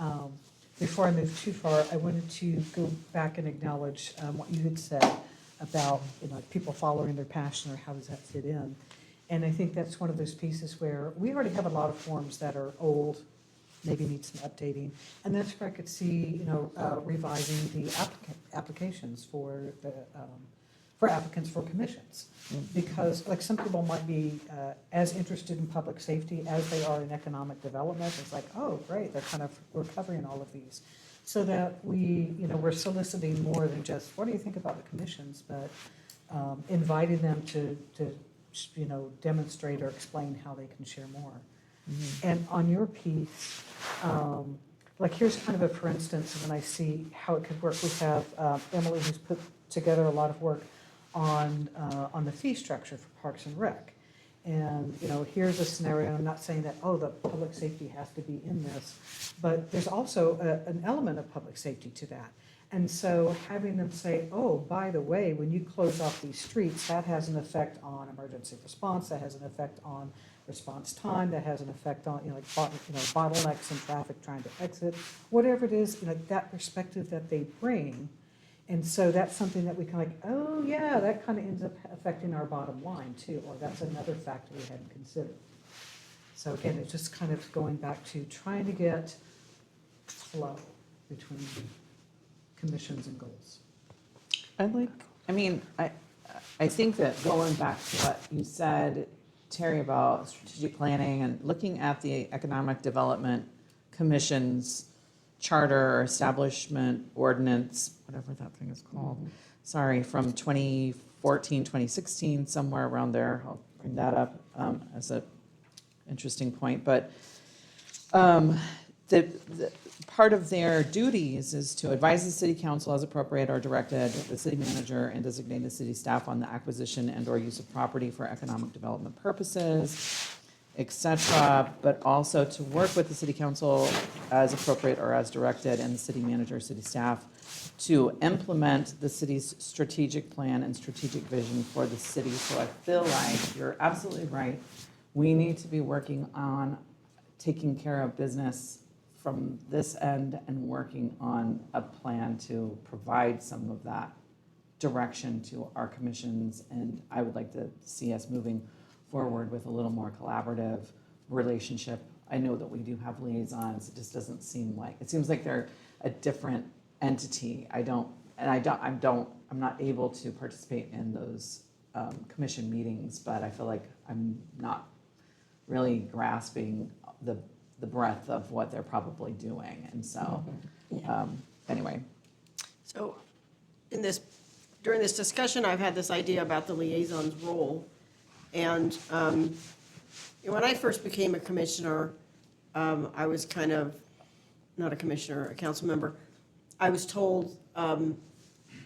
Before I move too far, I wanted to go back and acknowledge what you had said about people following their passion, or how does that fit in. And I think that's one of those pieces where we already have a lot of forms that are old, maybe need some updating. And that's where I could see, revising the applications for applicants for commissions. Because like some people might be as interested in public safety as they are in economic development. It's like, oh, great, we're covering all of these. So that we're soliciting more than just, what do you think about the commissions? But inviting them to demonstrate or explain how they can share more. And on your piece, like here's kind of a for instance, when I see how it could work. We have Emily, who's put together a lot of work on the fee structure for Parks and Rec. And here's a scenario. I'm not saying that the public safety has to be in this, but there's also an element of public safety to that. And so having them say, oh, by the way, when you close off these streets, that has an effect on emergency response, that has an effect on response time, that has an effect on bottlenecks in traffic trying to exit, whatever it is, that perspective that they bring. And so that's something that we can oh yeah, that kind of ends up affecting our bottom line too, or that's another factor we hadn't considered. So again, it's just kind of going back to trying to get flow between commissions and goals. I think that going back to what you said, Terry, about strategic planning and looking at the Economic Development Commission's charter or establishment ordinance, whatever that thing is called, from 2014, 2016, somewhere around there. I'll bring that up as an interesting point. But the part of their duties is to advise the city council as appropriate or directed, the city manager and designated city staff on the acquisition and or use of property for economic development purposes, etc., but also to work with the city council as appropriate or as directed and the city manager, city staff to implement the city's strategic plan and strategic vision for the city. So I feel like you're absolutely right. We need to be working on taking care of business from this end and working on a plan to provide some of that direction to our commissions. And I would like to see us moving forward with a little more collaborative relationship. I know that we do have liaisons. It just doesn't seem like, it seems like they're a different entity. I'm not able to participate in those commission meetings, but I feel like I'm not really grasping the breadth of what they're probably doing. And so, anyway. So during this discussion, I've had this idea about the liaison's role. And when I first became a commissioner, I was kind of, not a commissioner, a council member. I was told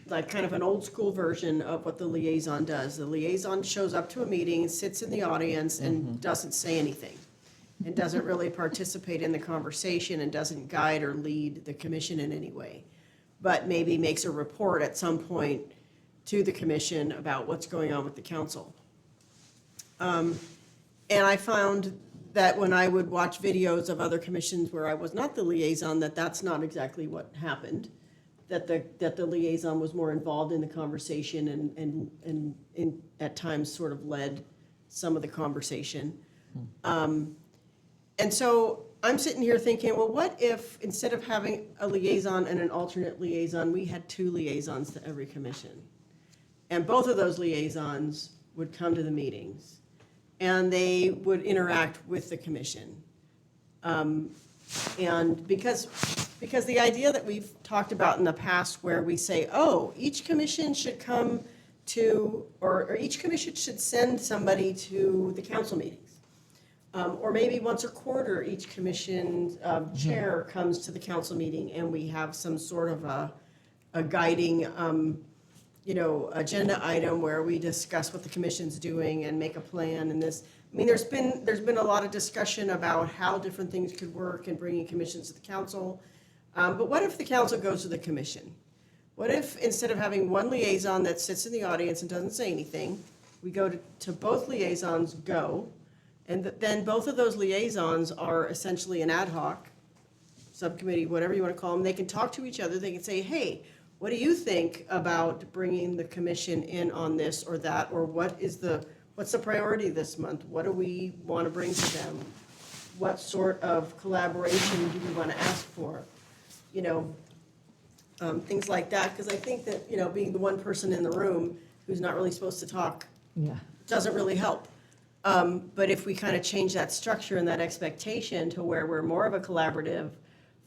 like kind of an old school version of what the liaison does. The liaison shows up to a meeting, sits in the audience and doesn't say anything. And doesn't really participate in the conversation and doesn't guide or lead the commission in any way. But maybe makes a report at some point to the commission about what's going on with the council. And I found that when I would watch videos of other commissions where I was not the liaison, that's not exactly what happened. That the liaison was more involved in the conversation and at times sort of led some of the conversation. And so I'm sitting here thinking, well, what if instead of having a liaison and an alternate liaison, we had 2 liaisons to every commission? And both of those liaisons would come to the meetings and they would interact with the commission. And because the idea that we've talked about in the past where we say, oh, each commission should come to, or each commission should send somebody to the council meetings. Or maybe once a quarter, each commission chair comes to the council meeting and we have some sort of a guiding, agenda item where we discuss what the commission's doing and make a plan and this. I mean, there's been a lot of discussion about how different things could work and bringing commissions to the council. But what if the council goes to the commission? What if instead of having one liaison that sits in the audience and doesn't say anything, we go to both liaisons go, and then both of those liaisons are essentially an ad hoc subcommittee, whatever you want to call them. They can talk to each other. They can say, hey, what do you think about bringing the commission in on this or that? Or what's the priority this month? What do we want to bring to them? What sort of collaboration do we want to ask for? Things like that. Because I think that, being the one person in the room who's not really supposed to talk doesn't really help. But if we kind of change that structure and that expectation to where we're more of a collaborative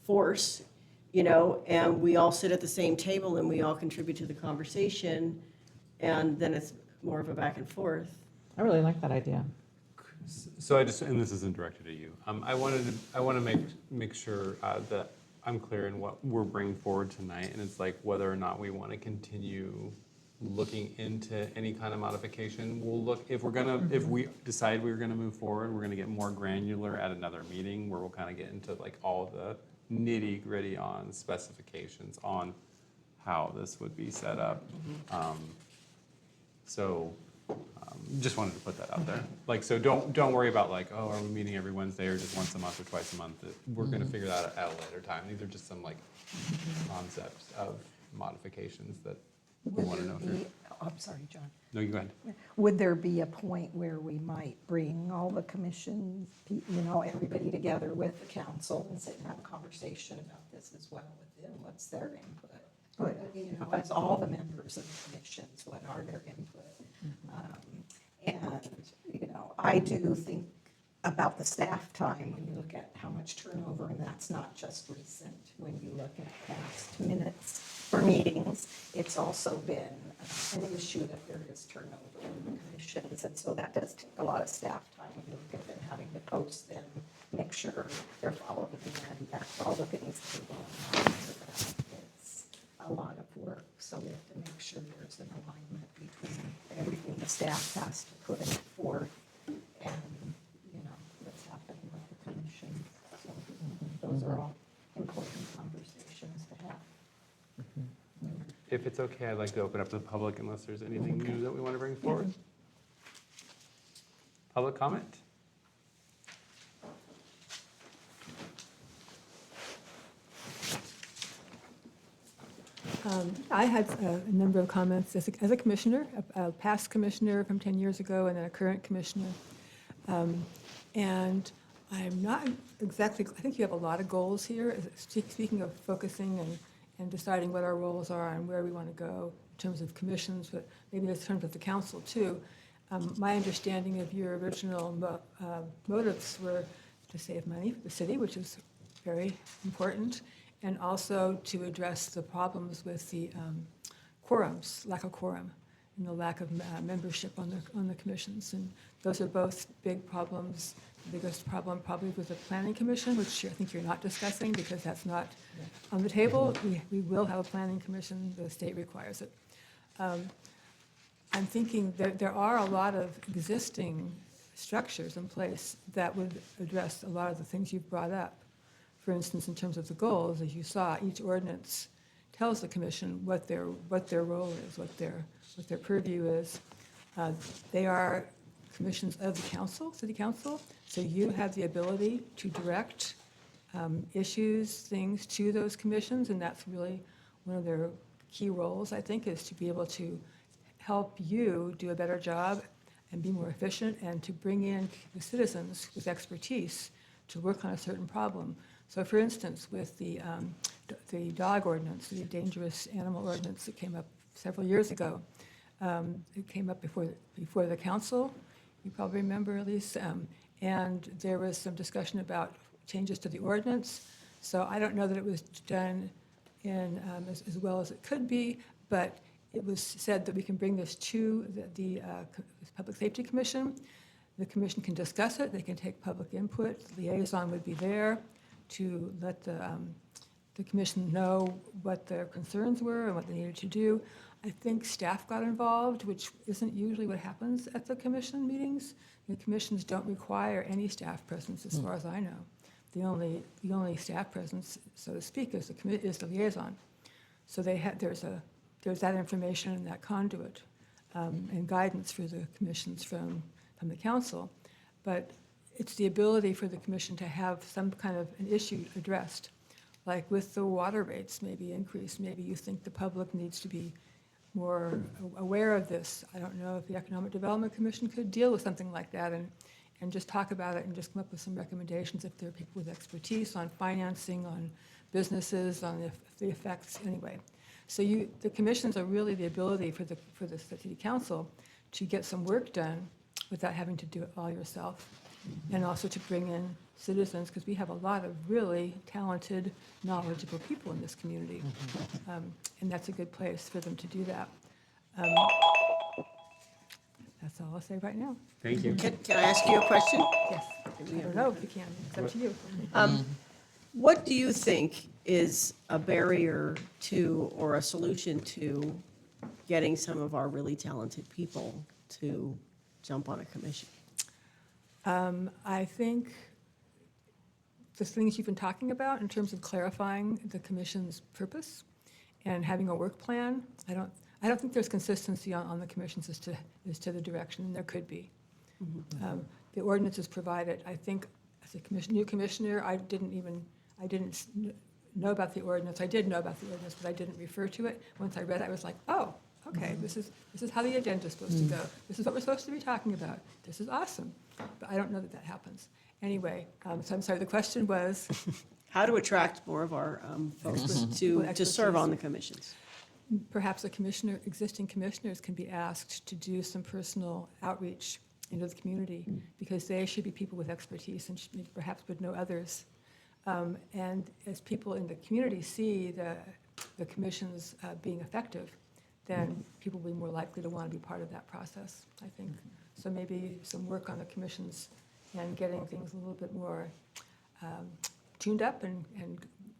force, and we all sit at the same table and we all contribute to the conversation, and then it's more of a back and forth. I really like that idea. So and this isn't directed at you. I want to make sure that I'm clear in what we're bringing forward tonight, and it's like whether or not we want to continue looking into any kind of modification. We'll look, if we decide we're gonna move forward, we're gonna get more granular at another meeting where we'll kind of get into like all the nitty gritty on specifications on how this would be set up. Just wanted to put that out there. Like, so don't worry about like, oh, are we meeting every Wednesday or just once a month or twice a month? We're gonna figure that out at a later time. These are just some like concepts of modifications that we want to know through. I'm sorry, John. No, you go ahead. Would there be a point where we might bring all the commissions, everybody together with the council and sit and have a conversation about this as well with them? What's their input? As all the members of the commissions, what are their input? I do think about the staff time when you look at how much turnover, and that's not just recent. When you look at past minutes for meetings, it's also been an issue that there is turnover in the commissions, and so that does take a lot of staff time when you look at them having to post them, make sure they're following all the things that they want. It's a lot of work, so we have to make sure there's an alignment between everything the staff has to put forth and what's happening with the commission. So those are all important conversations to have. If it's okay, I'd like to open up to the public unless there's anything new that we want to bring forward. Public comment? I had a number of comments as a commissioner, a past commissioner from 10 years ago and then a current commissioner. And I'm not exactly, I think you have a lot of goals here, speaking of focusing and deciding what our roles are and where we want to go in terms of commissions, but maybe in terms of the council too. My understanding of your original motives were to save money for the city, which is very important, and also to address the problems with the quorums, lack of quorum, and the lack of membership on the commissions. And those are both big problems. The biggest problem probably with the planning commission, which I think you're not discussing because that's not on the table. We will have a planning commission, the state requires it. I'm thinking that there are a lot of existing structures in place that would address a lot of the things you've brought up. For instance, in terms of the goals, as you saw, each ordinance tells the commission what their role is, what their purview is. They are commissions of the council, city council, so you have the ability to direct issues, things to those commissions, and that's really one of their key roles, I think, is to be able to help you do a better job and be more efficient, and to bring in the citizens with expertise to work on a certain problem. So for instance, with the dog ordinance, the dangerous animal ordinance that came up several years ago, it came up before the council, you probably remember, Elise, and there was some discussion about changes to the ordinance. So I don't know that it was done in as well as it could be, but it was said that we can bring this to the Public Safety Commission. The commission can discuss it, they can take public input, the liaison would be there to let the commission know what their concerns were and what they needed to do. I think staff got involved, which isn't usually what happens at the commission meetings. The commissions don't require any staff presence, as far as I know. The only staff presence, so to speak, is the liaison. So there's that information and that conduit and guidance for the commissions from the council. But it's the ability for the commission to have some kind of an issue addressed, like with the water rates maybe increased. Maybe you think the public needs to be more aware of this. I don't know if the Economic Development Commission could deal with something like that and just talk about it and just come up with some recommendations if there are people with expertise on financing, on businesses, on the effects, anyway. So the commissions are really the ability for the city council to get some work done without having to do it all yourself. And also to bring in citizens, because we have a lot of really talented, knowledgeable people in this community. And that's a good place for them to do that. That's all I'll say right now. Thank you. Can I ask you a question? Yes, I don't know if you can, it's up to you. What do you think is a barrier to, or a solution to, getting some of our really talented people to jump on a commission? I think the things you've been talking about in terms of clarifying the commission's purpose and having a work plan, I don't think there's consistency on the commissions as to the direction, and there could be. The ordinance is provided. I think as a new commissioner, I didn't know about the ordinance. I did know about the ordinance, but I didn't refer to it. Once I read it, I was like, oh, okay, this is how the agenda is supposed to go. This is what we're supposed to be talking about. This is awesome. But I don't know that happens. Anyway, so I'm sorry, the question was? How to attract more of our folks to serve on the commissions? Perhaps existing commissioners can be asked to do some personal outreach into the community, because they should be people with expertise and perhaps would know others. And as people in the community see the commissions being effective, then people will be more likely to want to be part of that process, I think. So maybe some work on the commissions and getting things a little bit more tuned up and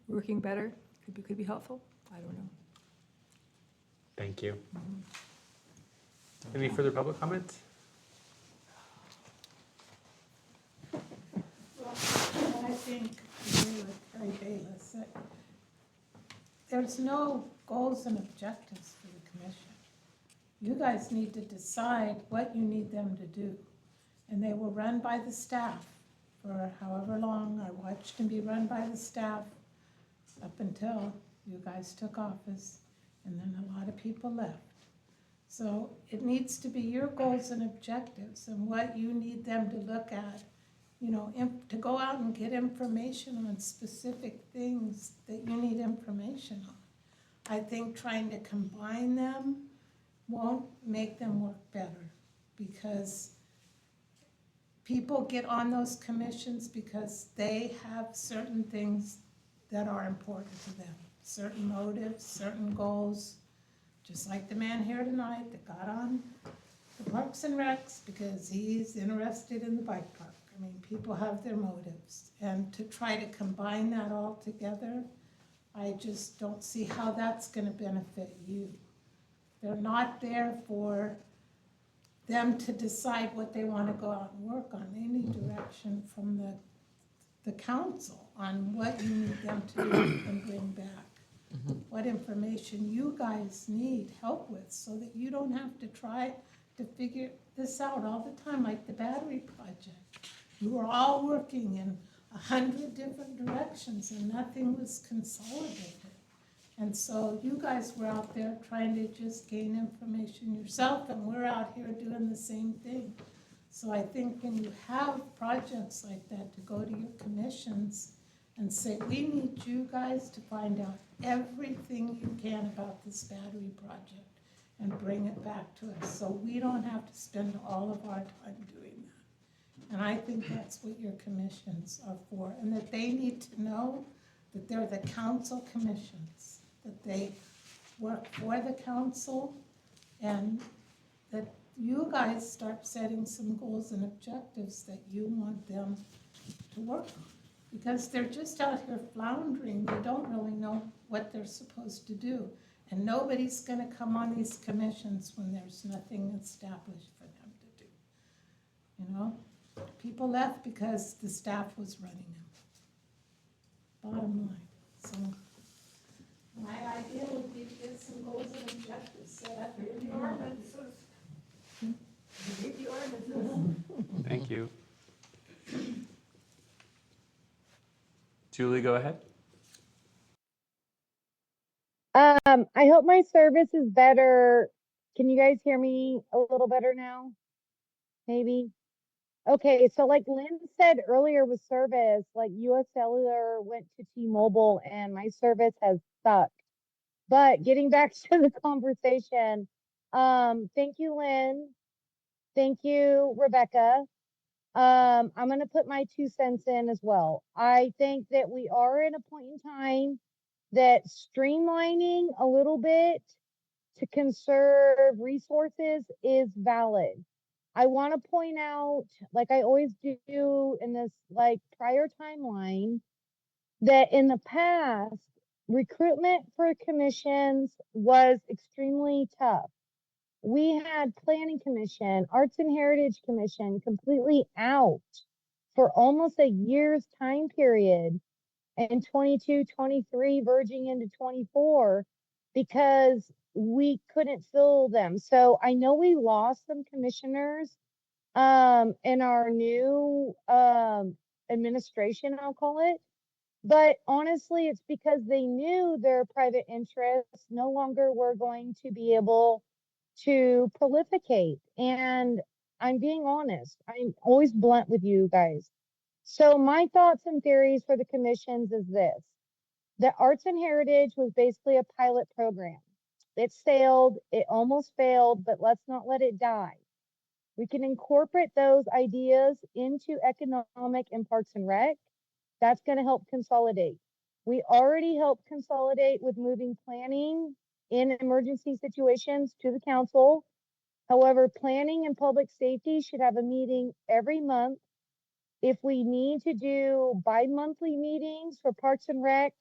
working better could be helpful. I don't know. Thank you. Any further public comments? I think, I agree with Harry Bayless, that there's no goals and objectives for the commission. You guys need to decide what you need them to do. And they will run by the staff for however long. I watched them be run by the staff up until you guys took office, and then a lot of people left. So it needs to be your goals and objectives and what you need them to look at. You know, to go out and get information on specific things that you need information on. I think trying to combine them won't make them work better, because people get on those commissions because they have certain things that are important to them, certain motives, certain goals, just like the man here tonight that got on the Parks and Recs because he's interested in the bike park. I mean, people have their motives, and to try to combine that all together, I just don't see how that's gonna benefit you. They're not there for them to decide what they wanna go out and work on. They need direction from the council on what you need them to do and bring back. what information you guys need help with, so that you don't have to try to figure this out all the time, like the battery project. We were all working in 100 different directions and nothing was consolidated. And so you guys were out there trying to just gain information yourself, and we're out here doing the same thing. So I think when you have projects like that, to go to your commissions and say, we need you guys to find out everything you can about this battery project and bring it back to us, so we don't have to spend all of our time doing that. And I think that's what your commissions are for, and that they need to know that they're the council commissions, that they work for the council, and that you guys start setting some goals and objectives that you want them to work on. Because they're just out here floundering, they don't really know what they're supposed to do. And nobody's gonna come on these commissions when there's nothing established for them to do. You know, people left because the staff was running them. Bottom line, so. My idea would be to get some goals and objectives set up in the ordinances. Thank you. Julie, go ahead. I hope my service is better. Can you guys hear me a little better now? Maybe? Okay, so like Lynn said earlier with service, like US Cellular went to T-Mobile and my service has sucked. But getting back to the conversation, thank you, Lynn. Thank you, Rebecca. I'm gonna put my 2 cents in as well. I think that we are in a point in time that streamlining a little bit to conserve resources is valid. I want to point out, like I always do in this like prior timeline, that in the past, recruitment for commissions was extremely tough. We had Planning Commission, Arts and Heritage Commission completely out for almost a year's time period, and 22, 23, verging into 24, because we couldn't fill them. So I know we lost some commissioners in our new administration, I'll call it. But honestly, it's because they knew their private interests no longer were going to be able to prolificate. And I'm being honest, I'm always blunt with you guys. So my thoughts and theories for the commissions is this: the Arts and Heritage was basically a pilot program. It sailed, it almost failed, but let's not let it die. We can incorporate those ideas into economic and Parks and Rec. That's going to help consolidate. We already helped consolidate with moving planning in emergency situations to the council. However, planning and public safety should have a meeting every month. If we need to do bi-monthly meetings for Parks and Rec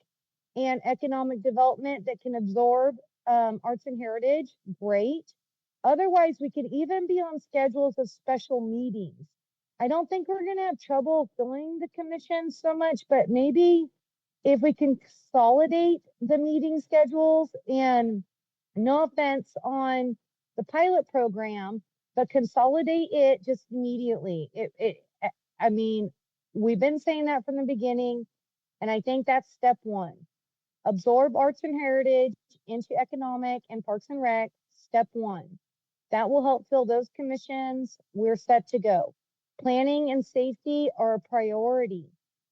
and economic development that can absorb Arts and Heritage, great. Otherwise, we could even be on schedules of special meetings. I don't think we're going to have trouble filling the commission so much, but maybe if we can consolidate the meeting schedules, and no offense on the pilot program, but consolidate it just immediately. I mean, we've been saying that from the beginning, and I think that's step one. Absorb Arts and Heritage into economic and Parks and Rec, step one. That will help fill those commissions. We're set to go. Planning and safety are a priority.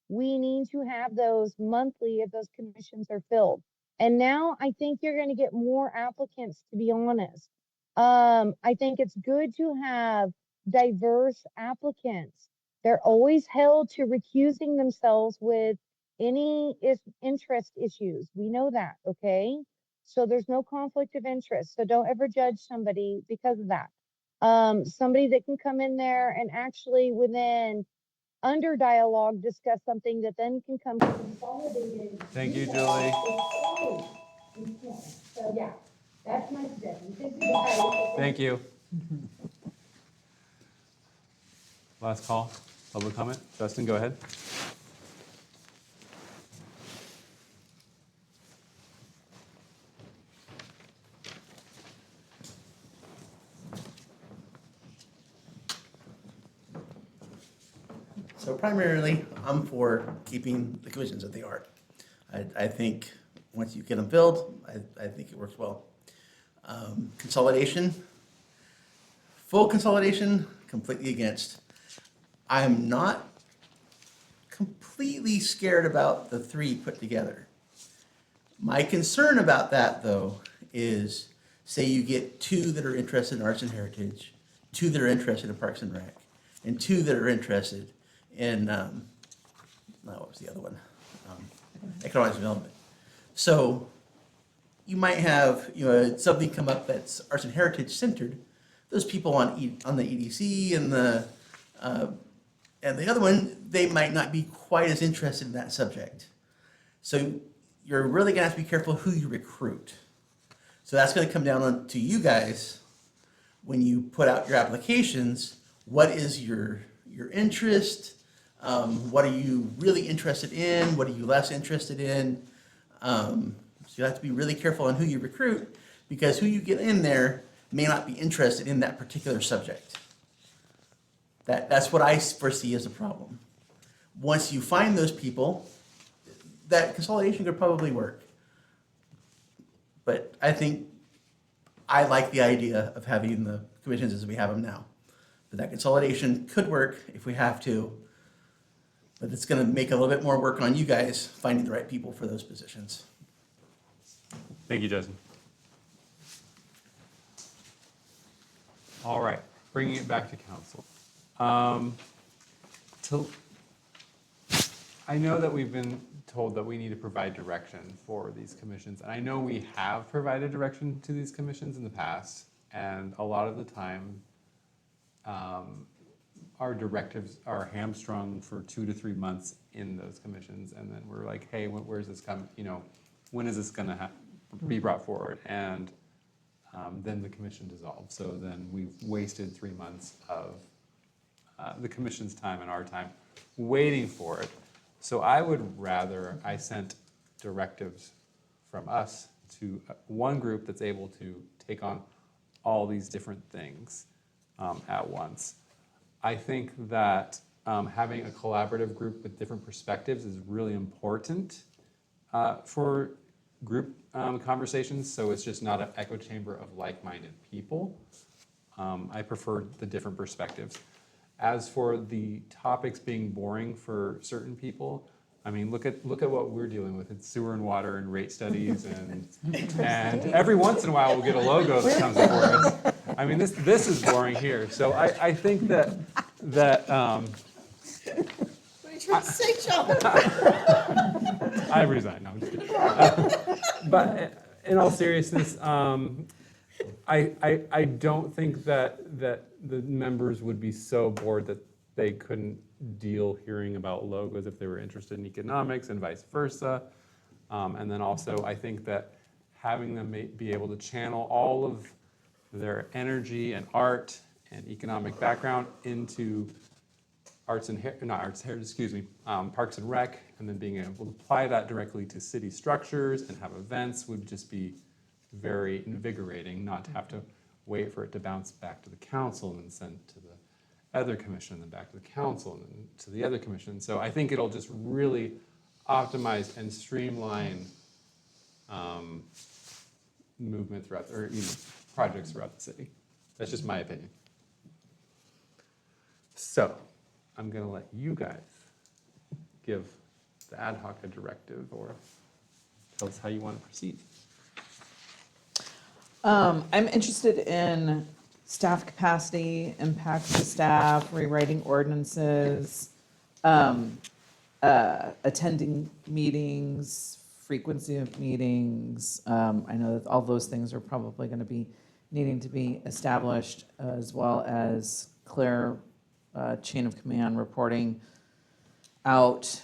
We need to have those monthly if those commissions are filled. And now I think you're going to get more applicants, to be honest. I think it's good to have diverse applicants. They're always held to recusing themselves with any interest issues. We know that, okay? So there's no conflict of interest. So don't ever judge somebody because of that. Somebody that can come in there and actually within under dialogue discuss something that then can come consolidated. Thank you, Julie. So yeah, that's my suggestion. Thank you. Last call, public comment. Justin, go ahead. So primarily, I'm for keeping the commissions that they are. I think once you get them filled, I think it works well. Consolidation, full consolidation, completely against. I'm not completely scared about the three put together. My concern about that, though, is say you get two that are interested in arts and heritage, two that are interested in Parks and Rec, and two that are interested in, what was the other one? Economic development. So you might have, something come up that's arts and heritage centered. Those people on the EDC and the other one, they might not be quite as interested in that subject. So you're really gonna have to be careful who you recruit. So that's gonna come down to you guys when you put out your applications. What is your interest? What are you really interested in? What are you less interested in? So you have to be really careful on who you recruit, because who you get in there may not be interested in that particular subject. That's what I foresee as a problem. Once you find those people, that consolidation could probably work. But I like the idea of having the commissions as we have them now. But that consolidation could work if we have to, but it's gonna make a little bit more work on you guys finding the right people for those positions. Thank you, Jason. All right, bringing it back to council. I know that we've been told that we need to provide direction for these commissions, and I know we have provided direction to these commissions in the past, and a lot of the time, our directives are hamstrung for 2 to 3 months in those commissions, and then we're like, hey, where's this come? When is this gonna be brought forward? And then the commission dissolves. So then we've wasted 3 months of the commission's time and our time waiting for it. So I would rather I sent directives from us to one group that's able to take on all these different things at once. I think that having a collaborative group with different perspectives is really important for group conversations, so it's just not an echo chamber of like-minded people. I prefer the different perspectives. As for the topics being boring for certain people, I mean, look at what we're dealing with. It's sewer and water and rate studies, and every once in a while we'll get a logo that comes before us. I mean, this is boring here. So I think that What are you trying to say, John? I resign. No, I'm just kidding. But in all seriousness, I don't think that the members would be so bored that they couldn't deal hearing about logos if they were interested in economics and vice versa. And then also, I think that having them be able to channel all of their energy and art and economic background into Parks and Rec, and then being able to apply that directly to city structures and have events would just be very invigorating, not to have to wait for it to bounce back to the council and then send to the other commission, and then back to the council and then to the other commission. So I think it'll just really optimize and streamline movement throughout, or projects throughout the city. That's just my opinion. So I'm gonna let you guys give the ad hoc a directive or tell us how you want to proceed. I'm interested in staff capacity, impacts to staff, rewriting ordinances, attending meetings, frequency of meetings. I know that all those things are probably going to be needing to be established, as well as clear chain of command reporting out,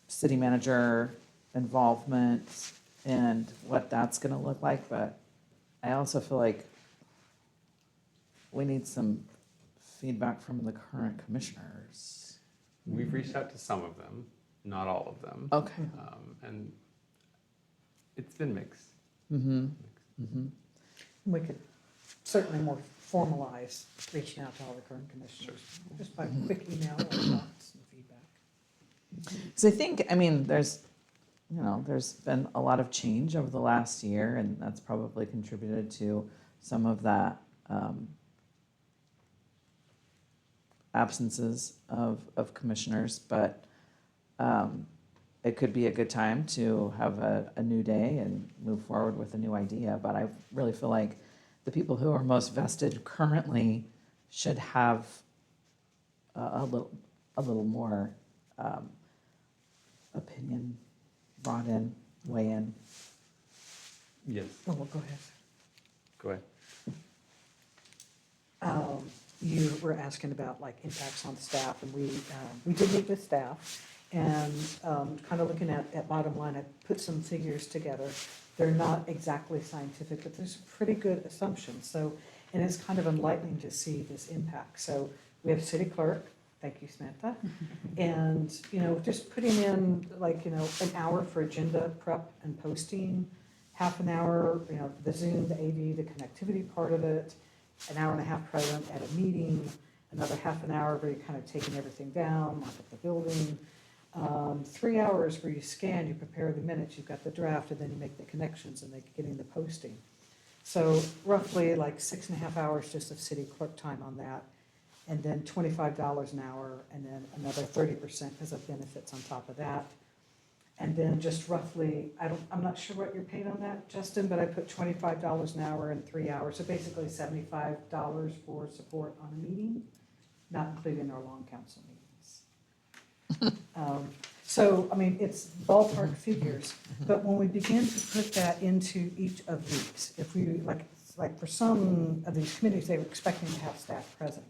city manager involvement, and what that's going to look like. But I also feel like we need some feedback from the current commissioners. We've reached out to some of them, not all of them. Okay. And it's been mixed. We could certainly more formalize reaching out to all the current commissioners, just by quick email or thoughts and feedback. Because I think, I mean, there's been a lot of change over the last year, and that's probably contributed to some of that absences of commissioners, but it could be a good time to have a new day and move forward with a new idea. But I really feel like the people who are most vested currently should have a little more opinion brought in, weigh in. Yes, Oh, well, go ahead. go ahead. You were asking about like impacts on staff, and we did meet with staff, and kind of looking at bottom line, I put some figures together. They're not exactly scientific, but there's pretty good assumptions. So, and it's kind of enlightening to see this impact. So we have city clerk, thank you, Samantha, and just putting in like an hour for agenda prep and posting, half an hour, the Zoom, the AV, the connectivity part of it, an hour and a half present at a meeting, another half an hour where you're kind of taking everything down, lock up the building. 3 hours where you scan, you prepare the minutes, you've got the draft, and then you make the connections and getting the posting. So roughly like 6.5 hours just of city clerk time on that, and then $25 an hour, and then another 30% because of benefits on top of that. And then just roughly, I'm not sure what you're paid on that, Justin, but I put $25 an hour and 3 hours, so basically $75 for support on a meeting, not including our long council meetings. So, I mean, it's ballpark figures, but when we begin to put that into each of these, if we, like for some of these committees, they were expecting to have staff present.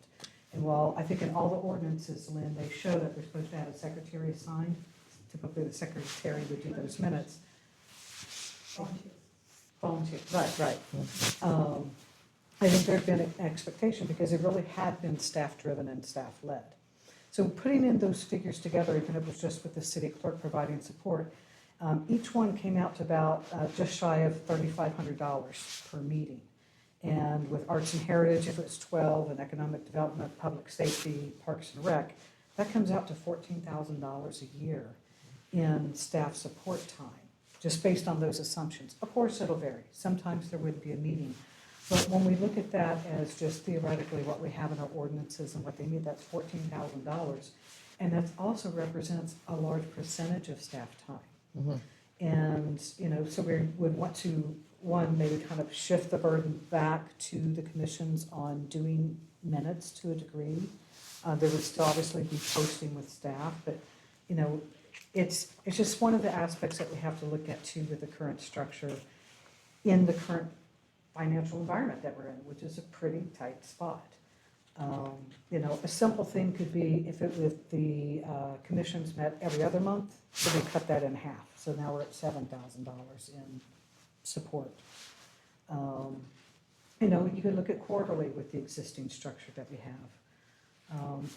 And while I think in all the ordinances, Lynn, they show that they're supposed to have a secretary assigned, typically the secretary would do those minutes. Volunteer, right. I think there'd been an expectation because it really had been staff-driven and staff-led. So putting in those figures together, even if it was just with the city clerk providing support, each one came out to about just shy of $3,500 per meeting. And with Arts and Heritage, if it's 12, and Economic Development, Public Safety, Parks and Rec, that comes out to $14,000 a year in staff support time, just based on those assumptions. Of course, it'll vary. Sometimes there would be a meeting. But when we look at that as just theoretically what we have in our ordinances and what they need, that's $14,000. And that also represents a large percentage of staff time. Mm-hmm. And, so we would want to, one, maybe kind of shift the burden back to the commissions on doing minutes to a degree. There would still obviously be posting with staff, but, it's just one of the aspects that we have to look at too with the current structure in the current financial environment that we're in, which is a pretty tight spot. A simple thing could be if the commissions met every other month, so they cut that in half. So now we're at $7,000 in support. You could look at quarterly with the existing structure that we have.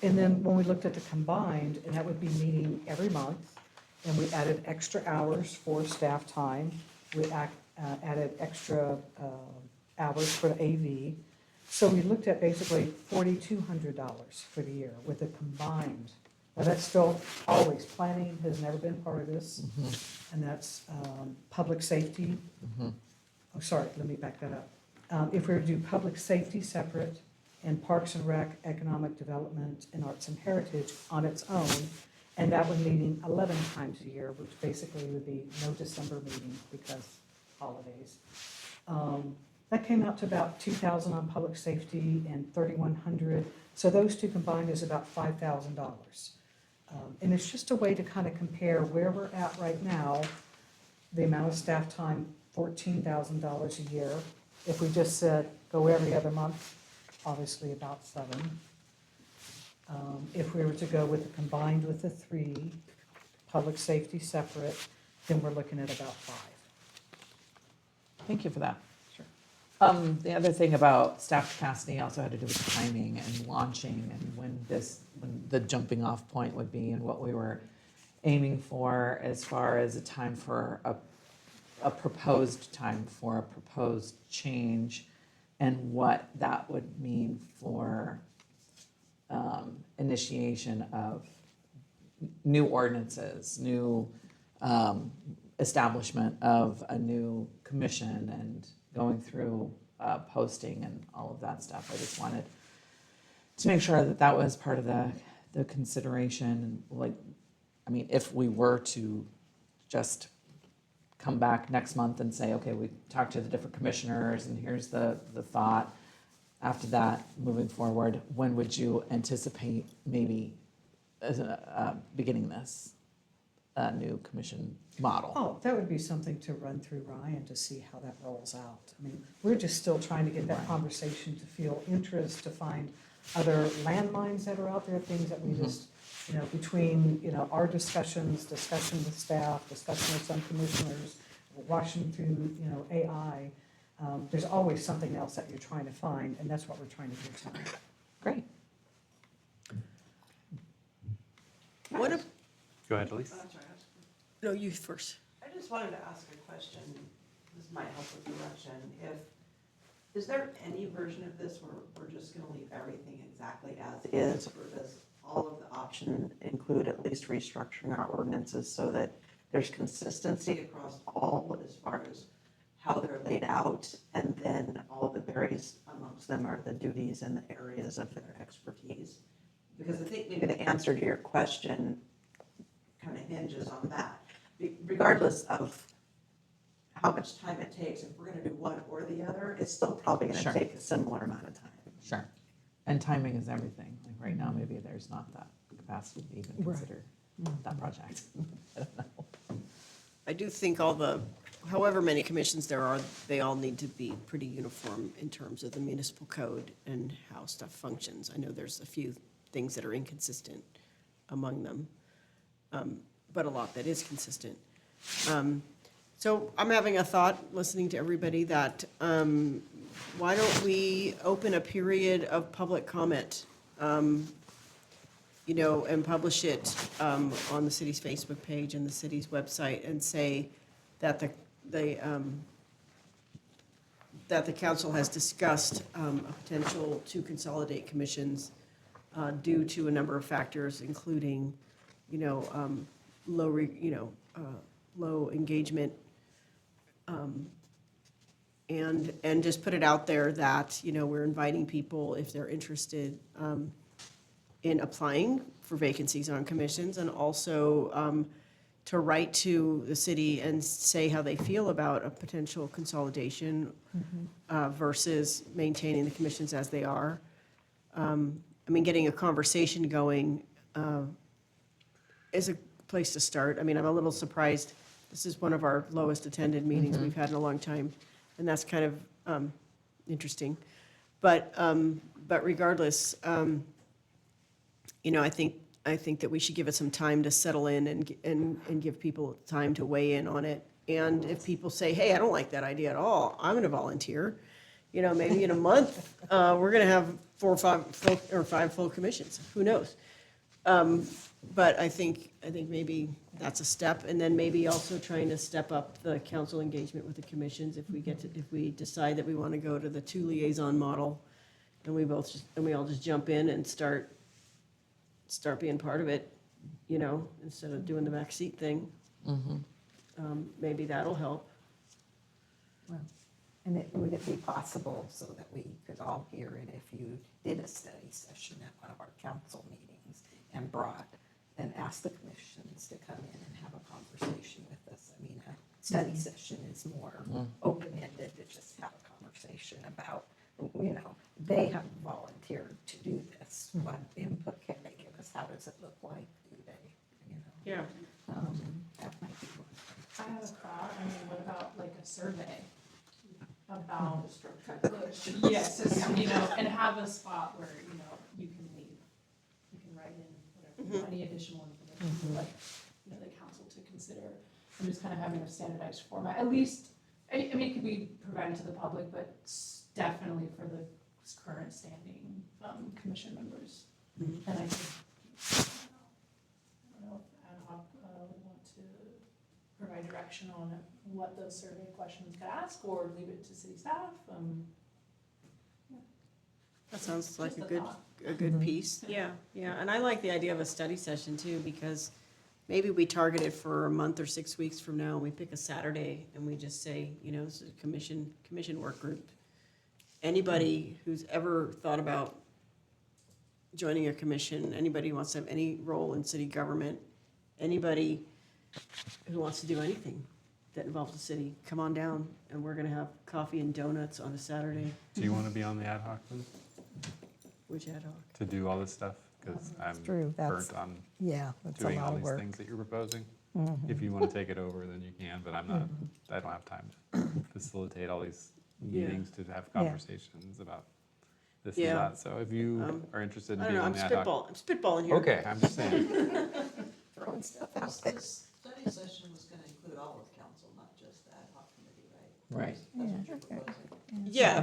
And then when we looked at the combined, and that would be meeting every month, and we added extra hours for staff time. We added extra hours for the AV. So we looked at basically $4,200 for the year with a combined. Now that's still always, planning has never been part of this, and that's public safety. Oh, sorry, let me back that up. If we were to do public safety separate and Parks and Rec, Economic Development, and Arts and Heritage on its own, and that one meeting 11 times a year, which basically would be no December meeting because holidays. That came out to about $2,000 on public safety and $3,100. So those two combined is about $5,000. And it's just a way to kind of compare where we're at right now, the amount of staff time, $14,000 a year. If we just said go every other month, obviously about 7. If we were to go with the combined with the 3, public safety separate, then we're looking at about 5. Thank you for that. Sure. The other thing about staff capacity also had to do with timing and launching and when the jumping off point would be and what we were aiming for as far as a time for a proposed time for a proposed change and what that would mean for initiation of new ordinances, new establishment of a new commission and going through posting and all of that stuff. I just wanted to make sure that that was part of the consideration. Like, I mean, if we were to just come back next month and say, okay, we talked to the different commissioners and here's the thought. After that, moving forward, when would you anticipate maybe beginning this new commission model? Oh, that would be something to run through Ryan to see how that rolls out. I mean, we're just still trying to get that conversation to feel interest, to find other landmines that are out there, things that we just, between, our discussion with staff, discussion with some commissioners, watching through, AI, there's always something else that you're trying to find, and that's what we're trying to do tonight. Great. What if, Go ahead, Elise. no, you first. I just wanted to ask a question, this might help with direction. Is there any version of this where we're just gonna leave everything exactly as is, or does all of the option include at least restructuring our ordinances so that there's consistency across all as far as how they're laid out, and then all that varies amongst them are the duties and the areas of their expertise? Because I think maybe the answer to your question kind of hinges on that. Regardless of how much time it takes, if we're gonna do one or the other, it's still probably Sure. gonna take a similar amount of time. Sure. And timing is everything. Like right now, maybe there's not that capacity to even consider that project. I don't know. I do think however many commissions there are, they all need to be pretty uniform in terms of the municipal code and how stuff functions. I know there's a few things that are inconsistent among them, but a lot that is consistent. So I'm having a thought, listening to everybody, that why don't we open a period of public comment, and publish it on the city's Facebook page and the city's website, and say that that the council has discussed a potential to consolidate commissions due to a number of factors, including, low engagement, and just put it out there that, we're inviting people, if they're interested, in applying for vacancies on commissions, and also to write to the city and say how they feel about a potential consolidation versus maintaining the commissions as they are. Getting a conversation going is a place to start. I'm a little surprised. This is one of our lowest attended meetings we've had in a long time, and that's kind of interesting. But regardless, I think that we should give it some time to settle in and give people time to weigh in on it. And if people say, hey, I don't like that idea at all, I'm going to volunteer. Maybe in a month, we're going to have 4 or 5 full commissions. Who knows? But I think maybe that's a step, and then maybe also trying to step up the council engagement with the commissions if we decide that we want to go to the 2 liaison model, and we all just jump in and start being part of it, instead of doing the backseat thing. Maybe that'll help. And would it be possible so that we could all hear it if you did a study session at one of our council meetings and asked the commissions to come in and have a conversation with us? A study session is more open-ended, to just have a conversation about, they have volunteered to do this. What input can they give us? How does it look like? Do they, Yeah. that might be one. I have a thought, what about like a survey about, yes, and have a spot where, you can leave. You can write in whatever, any additional information you'd like, the council to consider. I'm just kind of having a standardized format, at least, it could be provided to the public, but definitely for the current standing commission members. And I think, I don't know if ad hoc would want to provide direction on what those survey questions could ask, or leave it to city staff. That sounds like a good piece. Yeah, yeah, and I like the idea of a study session too, because maybe we target it for a month or 6 weeks from now, and we pick a Saturday, and we just say, you know, this is a commission work group. Anybody who's ever thought about joining a commission, anybody who wants to have any role in city government, anybody who wants to do anything that involves the city, come on down, and we're gonna have coffee and donuts on a Saturday. Do you want to be on the ad hoc then, Which ad hoc? to do all this stuff? Because I'm true, that's- burnt on Yeah, that's a doing lot all of these work. things that you're proposing. If you want to take it over, then you can, but I'm not, I don't have time to facilitate all these Yeah. meetings to have conversations about this and Yeah. that. So if you are interested in I don't being know, on I'm the ad hoc. spitballing here. Okay, I'm just saying. Throwing stuff out there. Study session was gonna include all of council, not just the ad hoc committee, right? Right. That's what you're proposing. Yeah,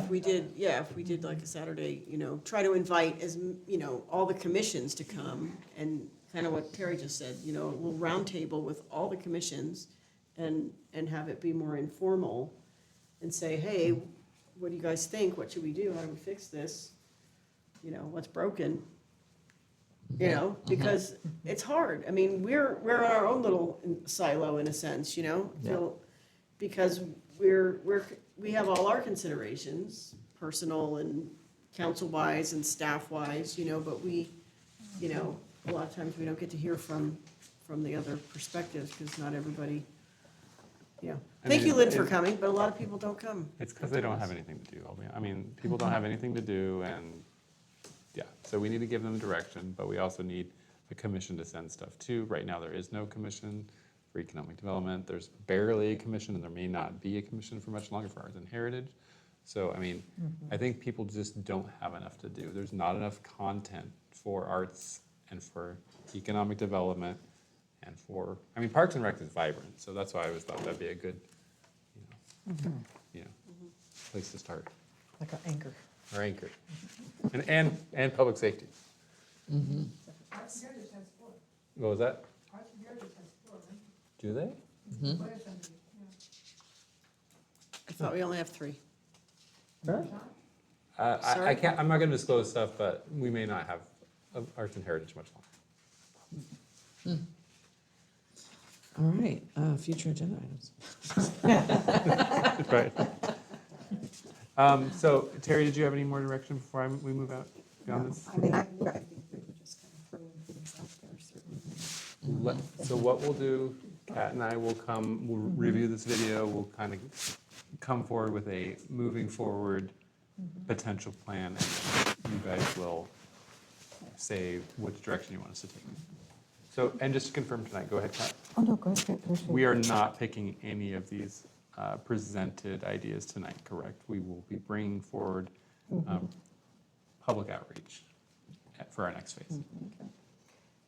if we did like a Saturday, you know, try to invite you know, all the commissions to come, and kind of what Terry just said, you know, a little round table with all the commissions, and have it be more informal, and say, hey, what do you guys think? What should we do? How do we fix this? You know, what's broken? You know, because it's hard. I mean, we're in our own little silo in a sense, you know? Because we have all our considerations, personal and council-wise and staff-wise, you know, but we, you know, a lot of times we don't get to hear from the other perspectives, because not everybody, you know. I Thank mean, you, Lynn, for it- coming, but a lot of people don't come. It's because they don't have anything to do. I mean, people don't have anything to do, and, yeah, so we need to give them direction, but we also need a commission to send stuff to. Right now, there is no commission for economic development. There's barely a commission, and there may not be a commission for much longer for arts and heritage. So, I mean, I think people just don't have enough to do. There's not enough content for arts and for economic development and for, I mean, Parks and Rec is vibrant, so that's why I always thought that'd be a good, you know, place to start, Like an anchor. or anchor. And public safety. Arts and Heritage has 4. What was that? Arts and Heritage has 4, right? Do they? What is under, I thought we only have 3. I Sorry? can't, I'm not gonna disclose stuff, but we may not have arts and heritage much longer. All right, future agenda items. Right. So Terry, did you have any more direction before we move out beyond this? I mean, I think we were just kind of throwing things out there, certainly. So what we'll do, Kat and I will we'll review this video, we'll kind of come forward with a moving forward potential plan, and you guys will say which direction you want us to take. So, and just to confirm tonight, go ahead, Kat. Oh, no, go ahead. We are not picking any of these presented ideas tonight, correct? We will be bringing forward public outreach for our next phase.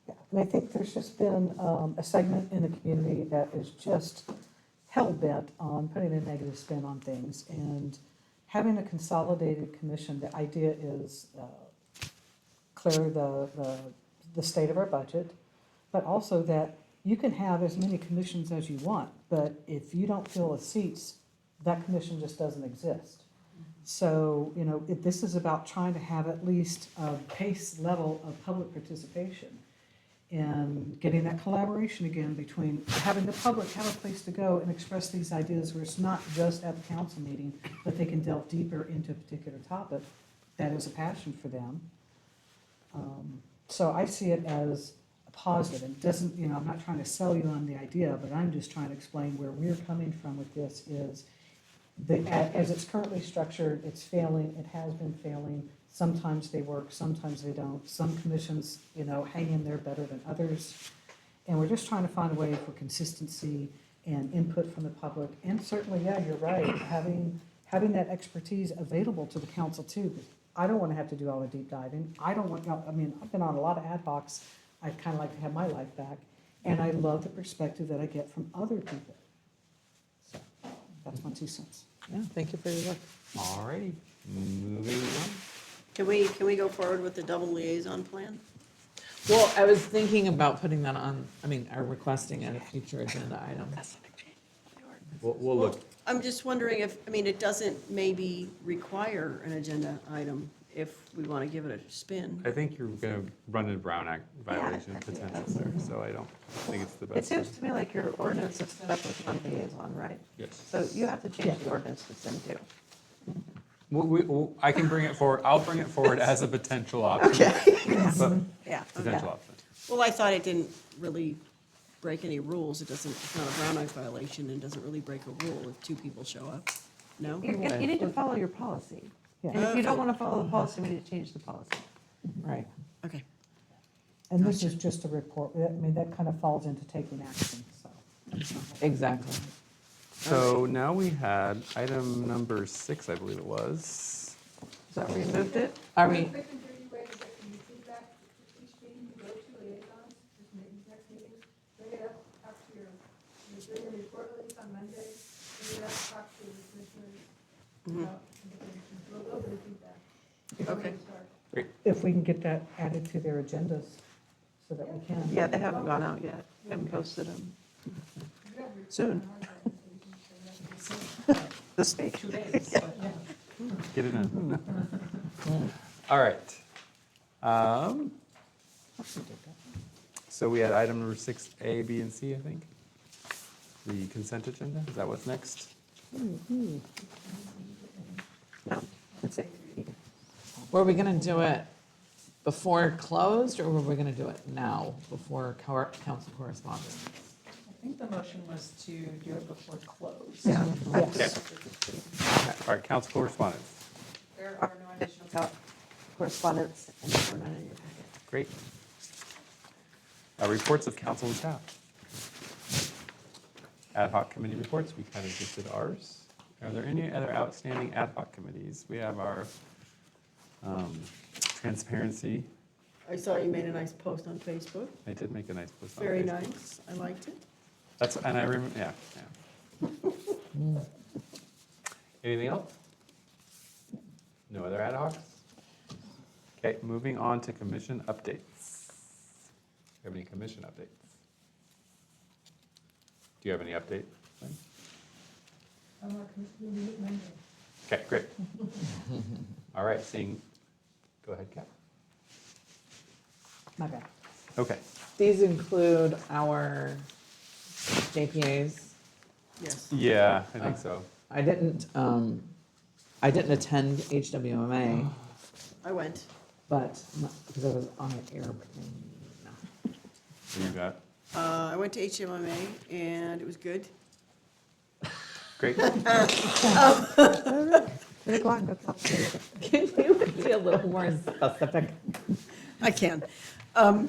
Yeah, and I think there's just been a segment in the community that is just hell-bent on putting a negative spin on things. And having a consolidated commission, the idea is clear the state of our budget, but also that you can have as many commissions as you want, but if you don't fill the seats, that commission just doesn't exist. So, you know, this is about trying to have at least a base level of public participation and getting that collaboration again between having the public have a place to go and express these ideas where it's not just at the council meeting, but they can delve deeper into a particular topic that is a passion for them. So I see it as a positive. It doesn't, you know, I'm not trying to sell you on the idea, but I'm just trying to explain where we're coming from with this is as it's currently structured, it's failing, it has been failing. Sometimes they work, sometimes they don't. Some commissions, you know, hang in there better than others. And we're just trying to find a way for consistency and input from the public. And certainly, yeah, you're right, having that expertise available to the council too. I don't want to have to do all the deep diving. I don't want, I mean, I've been on a lot of ad hocs. I'd kind of like to have my life back. And I love the perspective that I get from other people. So that's my 2 cents. Yeah, thank you for your work. All righty, moving on. Can we go forward with the double liaison plan? Well, I was thinking about putting that on, or requesting at a future agenda item. We'll look. I'm just wondering if, it doesn't maybe require an agenda item if we want to give it a spin. I think you're going to run into Brown Act violation potential there, so I don't think it's the It best. seems to me like your ordinance is set up with one liaison, right? Yes. So you have to change the ordinance to send two. I can bring it forward, I'll bring it forward as a potential option. But Yeah. potential option. Well, I thought it didn't really break any rules. It doesn't, it's not a Brown Act violation and doesn't really break a rule if two people show up. No? You need to follow your policy. Yeah. And if you don't want to follow the policy, we need to change the policy. Right. Okay. And this is just a report, I mean, that kind of falls into taking action, so. Exactly. So now we had item number 6, I believe it was. Is that where you moved it? Are we, Quick and dirty way to get some feedback, each meeting you go to, liaisons, just maybe next meeting, bring it up, talk to your, bring your report release on Monday, bring it up, talk to the commissioners. about a little bit of feedback. Okay. If we can get that added to their agendas so that we can. Yeah, they haven't gone out yet. We haven't posted them. Soon. This week. Get it in. All right. So we had item number 6A, B, and C, I think. The consent agenda, is that what's next? were we gonna do it before closed, or were we gonna do it now, before council correspondence? I think the motion was to do it before close. Yeah. All right, council correspondence. There are no additional. Correspondence and we're not in your packet. Great. Reports of council and staff. Ad hoc committee reports, we kind of just did ours. Are there any other outstanding ad hoc committees? We have our transparency. I saw you made a nice post on Facebook. I did make a nice post on Very Facebook. nice. I liked it. That's, and I remember, yeah. Anything else? No other ad hocs? Okay, moving on to commission updates. Do you have any commission updates? Do you have any update? Lynn? Okay, great. All right, go ahead, Kat. My bad. Okay, These include our JPAs. Yes. yeah, I think so. I didn't attend HWMA, I went. but, because I was on an airplane. What you got? I went to HMMA and it was good. Great. 8 o'clock, that's all. Can you be a little more specific? I can. Yeah,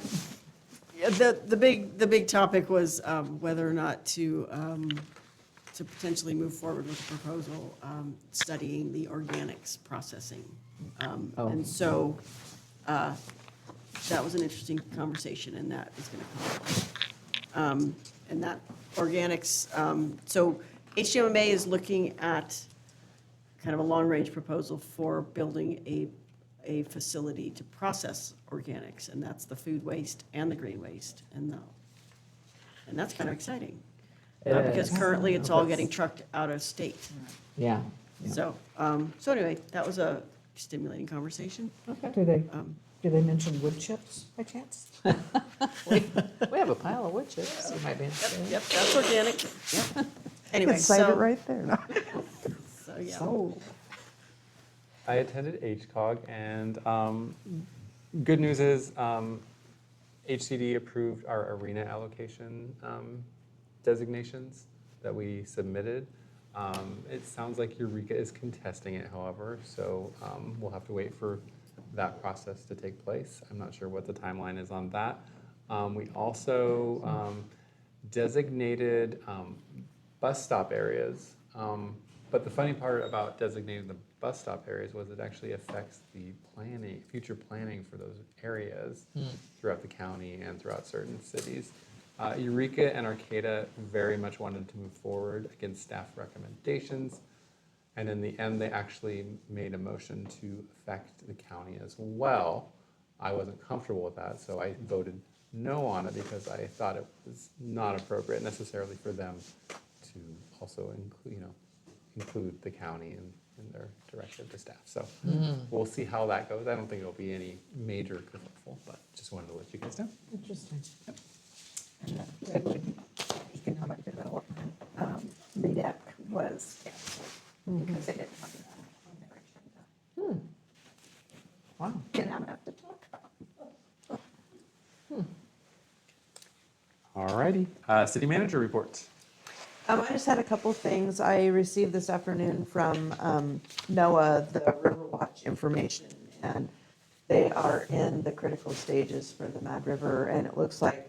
the big topic was whether or not to potentially move forward with a proposal studying the organics processing. And so that was an interesting conversation, and that is going to come. And that organics, so HMMA is looking at kind of a long-range proposal for building a facility to process organics, and that's the food waste and the green waste, and that's kind of exciting. Because currently, it's all getting trucked out of state. Yeah. So anyway, that was a stimulating conversation. Do they mention wood chips by chance? We have a pile of wood chips, you might be interested in. Yep, that's organic. Yep. Anyway, Cite it so, right there. so yeah. I attended HCOG, and good news is HCD approved our arena allocation designations that we submitted. It sounds like Eureka is contesting it, however, so we'll have to wait for that process to take place. I'm not sure what the timeline is on that. We also designated bus stop areas, but the funny part about designating the bus stop areas was it actually affects the future planning for those areas throughout the county and throughout certain cities. Eureka and Arcata very much wanted to move forward against staff recommendations, and in the end, they actually made a motion to affect the county as well. I wasn't comfortable with that, so I voted no on it because I thought it was not appropriate necessarily for them to also include the county in their directive to staff. So we'll see how that goes. I don't think it'll be any major kerfuffle, but just wanted to let you guys know. Interesting. Redwood Economic Development, REDEC was canceled because they didn't have that on their agenda. Wow. Didn't have enough to talk about. All righty. City manager report. I just had a couple things. I received this afternoon from NOAA, the Riverwatch information, and they are in the critical stages for the Mad River, and it looks like,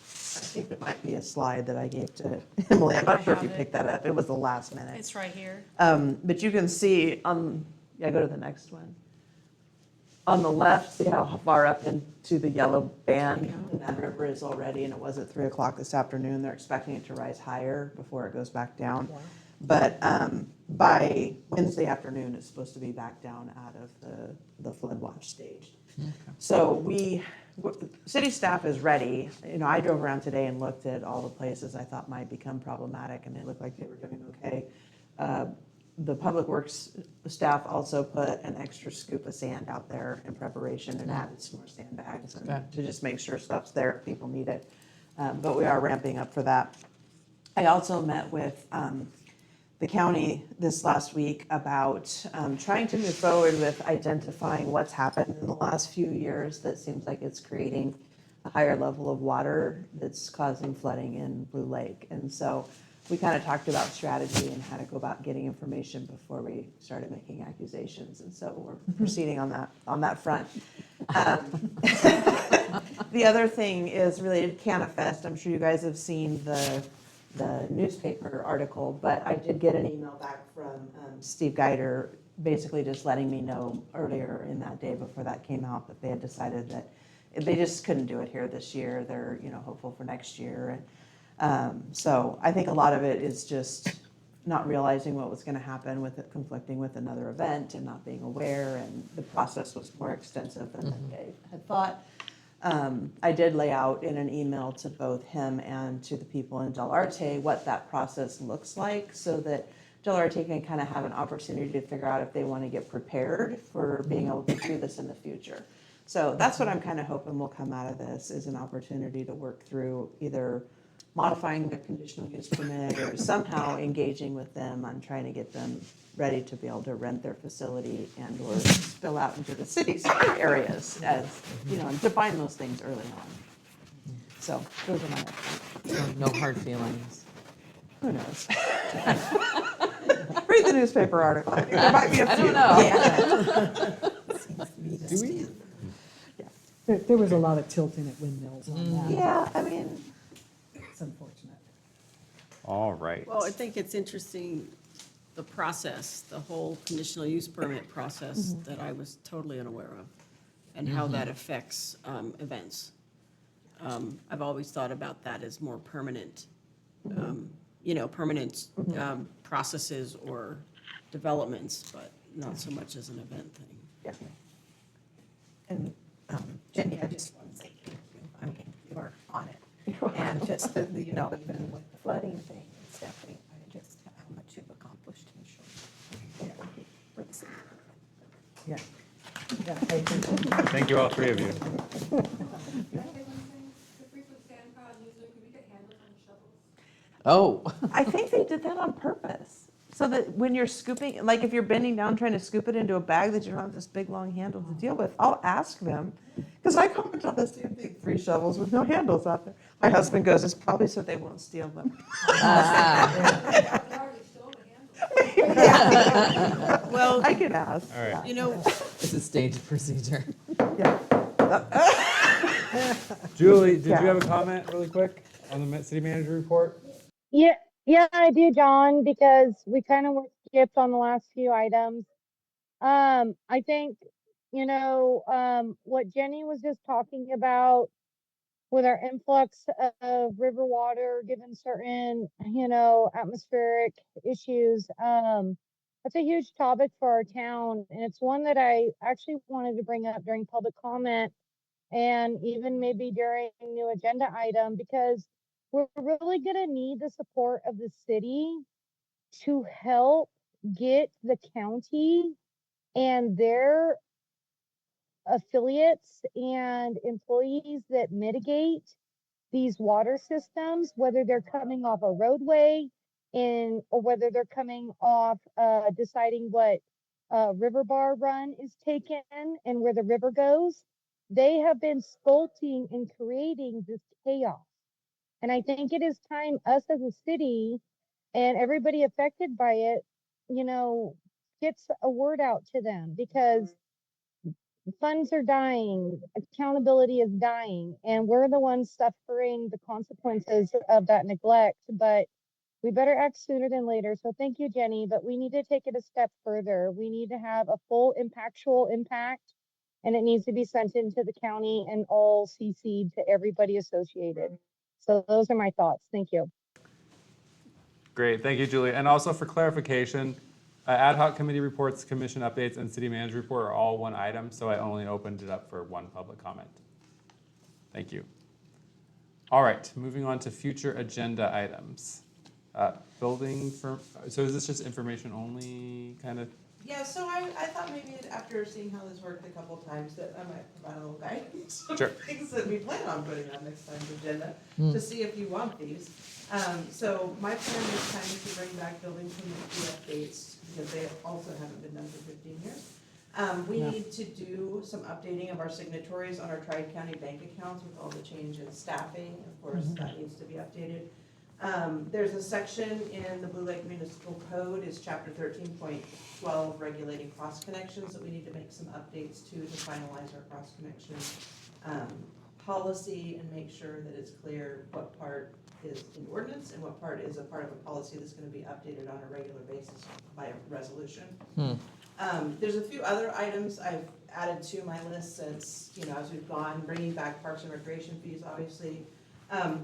I think it might be a slide that I gave to Emily. I'm not sure if you picked that up. It was the last minute. It's right here. But you can see on, yeah, go to the next one. On the left, see how far up into the yellow band the Mad River is already, and it was at 3 o'clock this afternoon. They're expecting it to rise higher before it goes back down. But by Wednesday afternoon, it's supposed to be back down out of the flood watch stage. So city staff is ready. You know, I drove around today and looked at all the places I thought might become problematic, and they looked like they were doing okay. The public works staff also put an extra scoop of sand out there in preparation and added some more sandbags to just make sure stuff's there if people need it. But we are ramping up for that. I also met with the county this last week about trying to move forward with identifying what's happened in the last few years that seems like it's creating a higher level of water that's causing flooding in Blue Lake. And so we kind of talked about strategy and how to go about getting information before we started making accusations. And so we're proceeding on that front. The other thing is related to CanaFest. I'm sure you guys have seen the newspaper article, but I did get an email back from Steve Geider, basically just letting me know earlier in that day before that came out that they had decided that they just couldn't do it here this year. They're, you know, hopeful for next year. And so I think a lot of it is just not realizing what was going to happen with it conflicting with another event and not being aware, and the process was more extensive than they had thought. I did lay out in an email to both him and to the people in Del Arte what that process looks like, so that Del Arte can kind of have an opportunity to figure out if they want to get prepared for being able to do this in the future. So that's what I'm kind of hoping will come out of this, is an opportunity to work through either modifying the conditional use permit or somehow engaging with them on trying to get them ready to be able to rent their facility and or spill out into the city's areas, as, you know, and define those things early on. So those are my, No hard feelings. who knows? Read the newspaper article. I think there might be a I few. don't know. Do we? There was a lot of tilting at windmills on that. Yeah, I mean, It's unfortunate. All right. Well, I think it's interesting, the process, the whole conditional use permit process that I was totally unaware of, and how that affects events. I've always thought about that as more permanent, you know, permanent processes or developments, but not so much as an event thing. yeah. And Jenny, I just want to say thank you. I mean, you are on it. And just, you know, even with the flooding thing, Stephanie, I just, how much you've accomplished in short. For the city. Yeah. Yeah, I think- Thank you, all three of you. Oh. I think they did that on purpose, so that when you're scooping, like if you're bending down trying to scoop it into a bag that you don't have this big long handle to deal with, I'll ask them. Because I comment on this damn big 3 shovels with no handles out there. My husband goes, it's probably so they won't steal them. Well, I can ask. All right. You know, It's a staged procedure. Yeah. Julie, did Yeah. you have a comment really quick on the city manager report? Yeah, I do, John, because we kind of were skipped on the last few items. I think, what Jenny was just talking about with our influx of river water, given certain, atmospheric issues, that's a huge topic for our town. And it's one that I actually wanted to bring up during public comment and even maybe during a new agenda item, because we're really going to need the support of the city to help get the county and their affiliates and employees that mitigate these water systems, whether they're coming off a roadway or whether they're coming off, deciding what river bar run is taken and where the river goes. They have been sculpting and creating this chaos. And I think it is time us as a city and everybody affected by it, gets a word out to them, because funds are dying, accountability is dying, and we're the ones suffering the consequences of that neglect. But we better act sooner than later. So thank you, Jenny, but we need to take it a step further. We need to have a full impactual impact, and it needs to be sent into the county and all CC'd to everybody associated. So those are my thoughts. Thank you. Great, thank you, Julie. And also for clarification, ad hoc committee reports, commission updates, and city manager report are all one item, so I only opened it up for one public comment. Thank you. All right, moving on to future agenda items. So is this just information only kind of? Yeah, so I thought maybe after seeing how this worked a couple times that I might provide a little guidance on Sure. things that we plan on putting on next time's agenda to see if you want these. So my plan this time is to bring back building committee updates because they also haven't been done for 15 years. We need to do some updating of our signatories on our Tri-County bank accounts with all the change in staffing. Of course, that needs to be updated. There's a section in the Blue Lake Municipal Code, is chapter 13.12, regulating cross connections, that we need to make some updates to finalize our cross connection policy and make sure that it's clear what part is in ordinance and what part is a part of a policy that's going to be updated on a regular basis by a resolution. There's a few other items I've added to my list since, as we've gone, bringing back parks and recreation fees, obviously.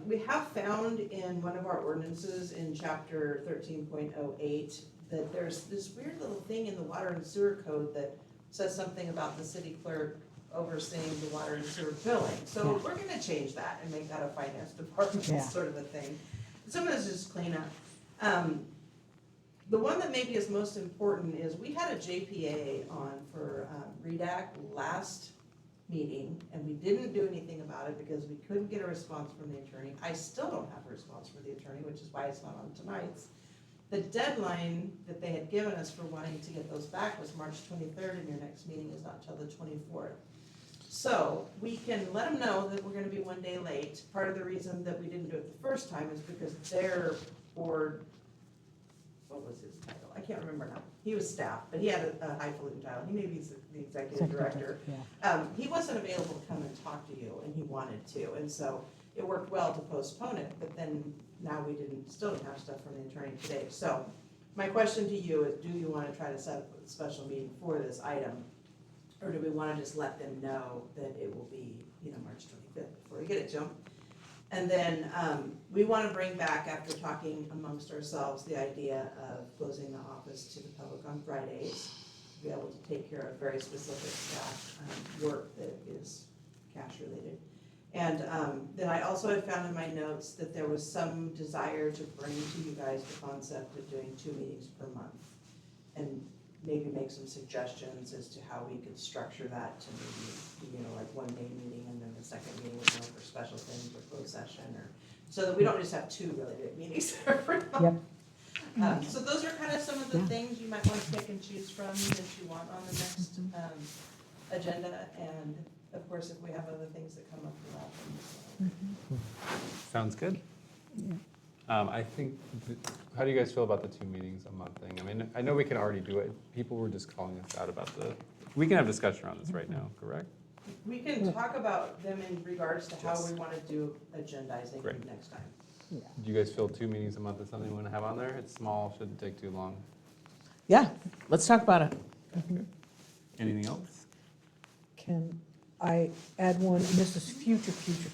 We have found in one of our ordinances in chapter 13.08 that there's this weird little thing in the water and sewer code that says something about the city clerk overseeing the water and sewer billing. So we're gonna change that and make that a finance department sort of a thing. Some of this is just cleanup. The one that maybe is most important is we had a JPA on for REDAC last meeting, and we didn't do anything about it because we couldn't get a response from the attorney. I still don't have a response from the attorney, which is why it's not on tonight's. The deadline that they had given us for wanting to get those back was March 23rd, and your next meeting is not till the 24th. So we can let them know that we're gonna be one day late. Part of the reason that we didn't do it the first time is because their board, what was his title? I can't remember now. He was staff, but he had a highfalutin title. He maybe is the executive director. He wasn't available to come and talk to you, and he wanted to, and so it worked well to postpone it, but then now we still didn't have stuff from the attorney today. So my question to you is, do you want to try to set up a special meeting for this item? Or do we want to just let them know that it will be, March 25th before we get it to them? And then we want to bring back, after talking amongst ourselves, the idea of closing the office to the public on Fridays, to be able to take care of very specific staff work that is cash related. And then I also had found in my notes that there was some desire to bring to you guys the concept of doing 2 meetings per month, and maybe make some suggestions as to how we could structure that to maybe, like one main meeting and then the second meeting was one for special things or closed session, or so that we don't just have 2 really big meetings every month. So those are kind of some of the things you might want to pick and choose from that you want on the next agenda. And of course, if we have other things that come up, we'll add them. Sounds good. I think, how do you guys feel about the 2 meetings a month thing? I mean, I know we can already do it. People were just calling us out about we can have discussion around this right now, correct? We can talk about them in regards to how we want to do agendizing Great. next time. Do you guys feel 2 meetings a month is something we want to have on there? It's small, shouldn't take too long. Yeah, let's talk about it. Anything else? Can I add one, and this is future,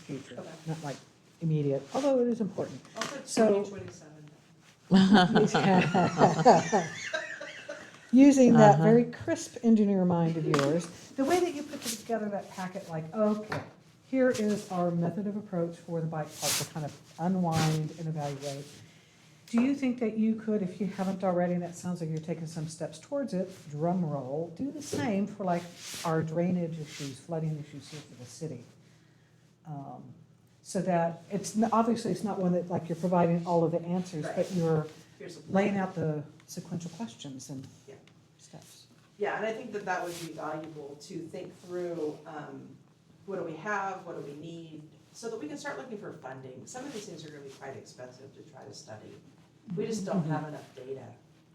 Okay. not like immediate, although it is important. I'll put So- 2027. Using that very crisp engineer mind of yours, the way that you put together that packet, like, okay, here is our method of approach for the bike park to kind of unwind and evaluate. Do you think that you could, if you haven't already, and that sounds like you're taking some steps towards it, drum roll, do the same for like our drainage issues, flooding issues here for the city? So that obviously it's not one that like you're providing all of the answers, but you're laying out the sequential questions and Yeah. steps. Yeah, and I think that that would be valuable to think through, what do we have, what do we need, so that we can start looking for funding. Some of these things are gonna be quite expensive to try to study. We just don't have enough data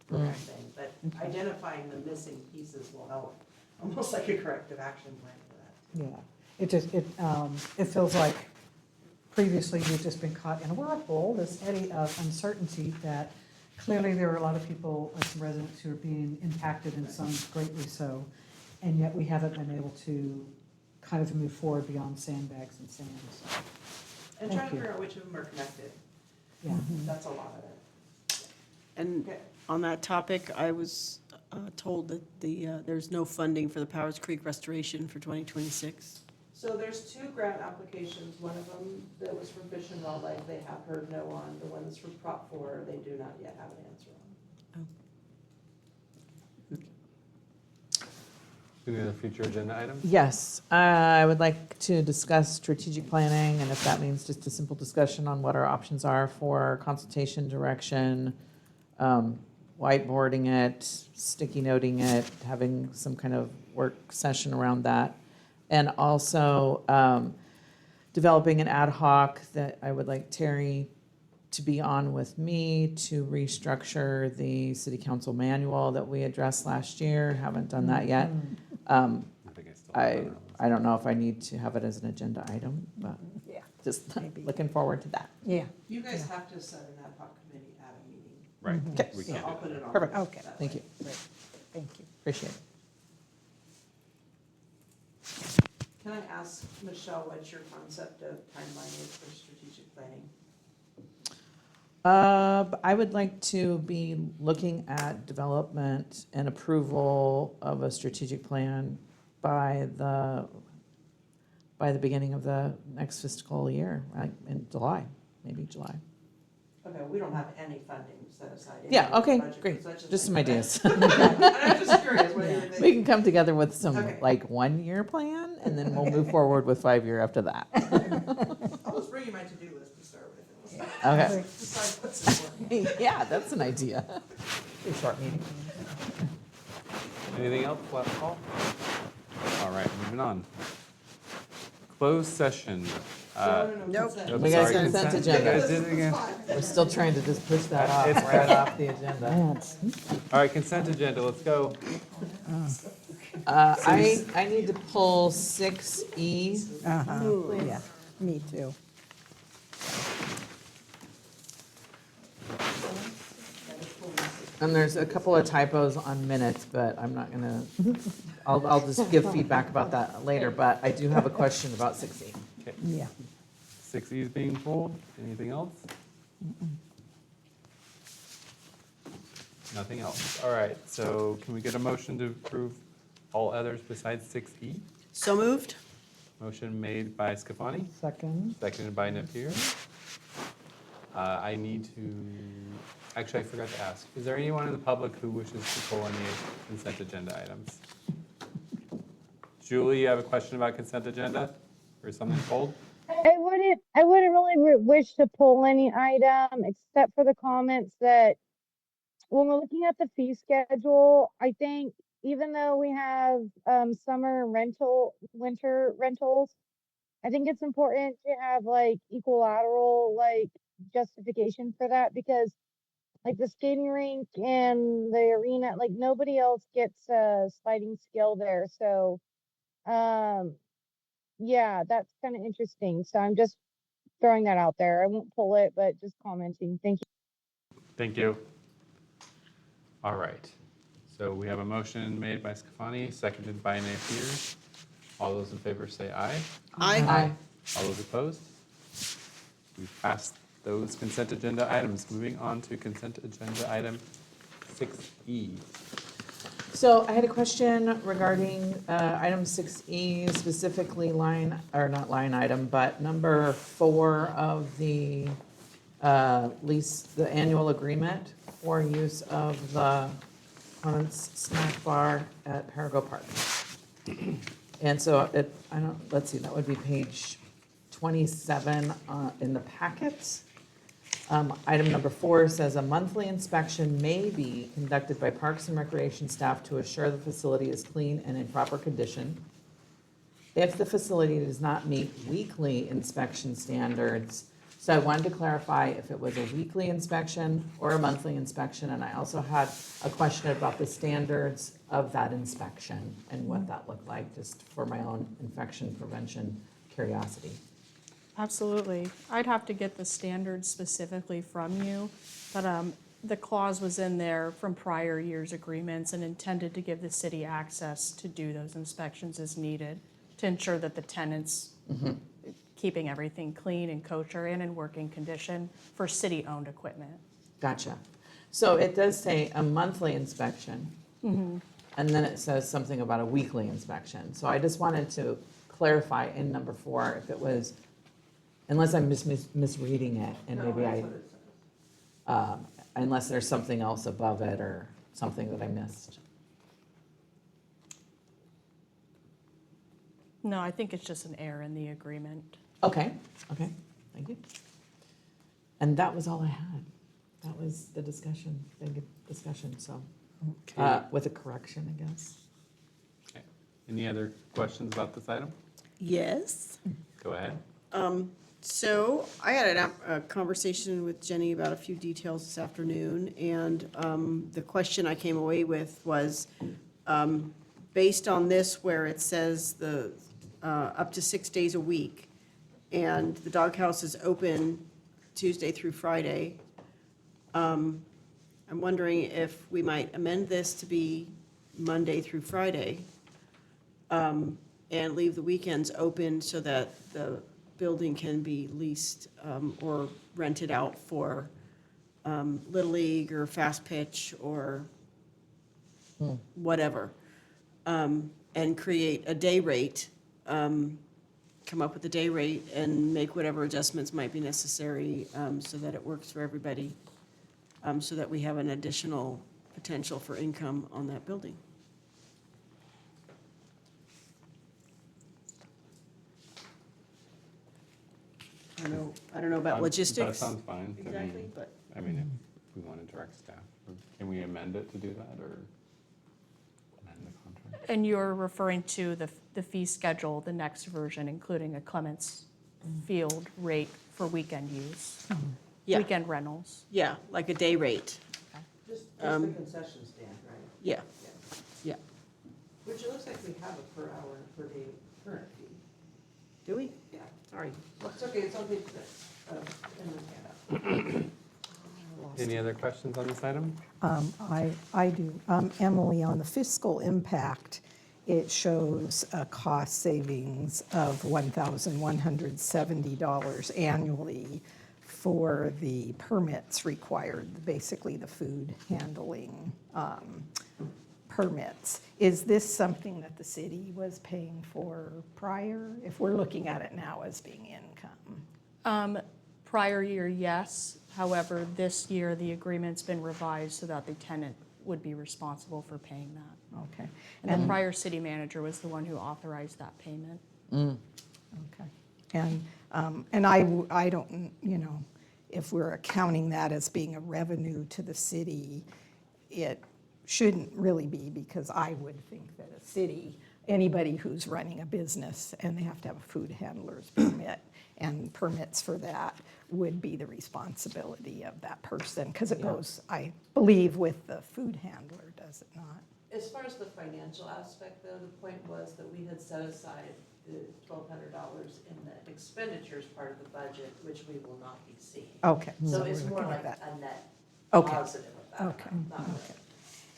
for everything, but identifying the missing pieces will help, almost like a corrective action plan for that. Yeah, it feels like previously you've just been caught in a whirlpool, this eddy of uncertainty that clearly there are a lot of people, like some residents who are being impacted and some greatly so, and yet we haven't been able to kind of move forward beyond sandbags and sand. So, And Thank try to you. figure out which of them are connected. yeah. That's a lot of it. And Okay. on that topic, I was told that there's no funding for the Powers Creek restoration for 2026. So there's 2 grant applications, one of them that was from Fish and Wildlife, they have heard no on. The one that's from Prop 4, they do not yet have an answer on. Any other future agenda items? Yes, I would like to discuss strategic planning, and if that means just a simple discussion on what our options are for consultation, direction, whiteboarding it, sticky noting it, having some kind of work session around that. And also developing an ad hoc that I would like Terry to be on with me to restructure the city council manual that we addressed last year. Haven't done that yet. I think I still have that on the I don't know if I need to have it as an agenda item, but Yeah, just maybe. looking forward to that. Yeah, You guys have to set an ad hoc committee at a meeting. Right, Okay. we So can't I'll do put that. it on. Perfect. Okay. that Thank way. you, thank you. appreciate it. Can I ask Michelle what your concept of timeline is for strategic planning? I would like to be looking at development and approval of a strategic plan by the beginning of the next fiscal year, right, in July, maybe July. Okay, we don't have any funding set aside. Yeah, anywhere in the okay, budget, great. so that's Just some ideas. I'm just curious whether you're We thinking. can come together with some, Okay. like, 1-year plan, and then we'll move forward with 5-year after that. I'll just bring you my to-do list to start with. and Okay. we'll decide what's important. Yeah, that's an idea. Pretty short meeting. Anything else, last call? All right, moving on. Closed session. No, Nope. consent. Oops, We got a sorry, consent You agenda. guys did it again. We're still trying to just push that off, It's right off the agenda. All right, consent agenda, let's go. I need to pull 6E. Yeah, me too. And there's a couple of typos on minutes, but I'm not gonna, I'll just give feedback about that later, but I do have a question about 6E. Okay, Yeah. 6E is being pulled. Anything else? Nothing else. All right, so can we get a motion to approve all others besides 6E? So moved? Motion made by Scafani, Second. seconded by Napier. I need to, actually, I forgot to ask, is there anyone in the public who wishes to pull any consent agenda items? Julie, you have a question about consent agenda or something pulled? I wouldn't really wish to pull any item except for the comments that when we're looking at the fee schedule, I think even though we have summer rental, winter rentals, I think it's important to have like equilateral like justification for that because like the skating rink and the arena, like nobody else gets a sliding scale there. So yeah, that's kind of interesting. So I'm just throwing that out there. I won't pull it, but just commenting. Thank you. Thank you. All right, so we have a motion made by Scafani, seconded by Napier. All those in favor say aye. Aye. All those opposed? We've passed those consent agenda items. Moving on to consent agenda item 6E. So I had a question regarding item 6E, specifically line, or not line item, but number 4 of the lease the annual agreement for use of the Conant's Snack Bar at Perigo Park. And so let's see, that would be page 27 in the packet. Item number 4 says a monthly inspection may be conducted by Parks and Recreation staff to assure the facility is clean and in proper condition. If the facility does not meet weekly inspection standards, so I wanted to clarify if it was a weekly inspection or a monthly inspection, and I also had a question about the standards of that inspection and what that looked like, just for my own infection prevention curiosity. Absolutely. I'd have to get the standards specifically from you, but the clause was in there from prior years' agreements and intended to give the city access to do those inspections as needed to ensure that the tenants keeping everything clean and kosher and in working condition for city-owned equipment. Gotcha. So it does say a monthly inspection, and then it says something about a weekly inspection. So I just wanted to clarify in number 4 if it was, unless I'm misreading it, and maybe unless there's something else above it or something that I missed. No, I think it's just an error in the agreement. Okay, thank you. And that was all I had. That was the discussion, big discussion, so, with a correction, I guess. Okay. Any other questions about this item? Yes. Go ahead. So I had a conversation with Jenny about a few details this afternoon, and the question I came away with was, based on this where it says up to 6 days a week, and the doghouse is open Tuesday through Friday, I'm wondering if we might amend this to be Monday through Friday, and leave the weekends open so that the building can be leased or rented out for Little League or Fast Pitch or whatever, and create a day rate, come up with a day rate and make whatever adjustments might be necessary so that it works for everybody, so that we have an additional potential for income on that building. I don't know about logistics. That sounds fine to me. Exactly, but. I mean, if we want to direct staff, can we amend it to do that, or amend the contract? And you're referring to the fee schedule, the next version, including a Clements Field rate for weekend use, Yeah. weekend rentals. Yeah, like a day rate. Just the concession stand, right? Yeah, yeah. Which it looks like we have a per hour and per day current fee. Do we? Yeah. Sorry. It's okay, it's on page 6 in the handout. Any other questions on this item? I do. Emily, on the fiscal impact, it shows a cost savings of $1,170 annually for the permits required, basically the food handling permits. Is this something that the city was paying for prior, if we're looking at it now as being income? Prior year, yes. However, this year, the agreement's been revised so that the tenant would be responsible for paying that. Okay. And the prior city manager was the one who authorized that payment. Okay. And I don't, if we're accounting that as being a revenue to the city, it shouldn't really be, because I would think that a city, anybody who's running a business and they have to have a food handler's permit and permits for that would be the responsibility of that person, because it goes, I believe, with the food handler, does it not? As far as the financial aspect, though, the point was that we had set aside the $1,200 in the expenditures part of the budget, which we will not be seeing. Okay. So it's we're more looking at like that. a net Okay. positive of that. Okay, not okay.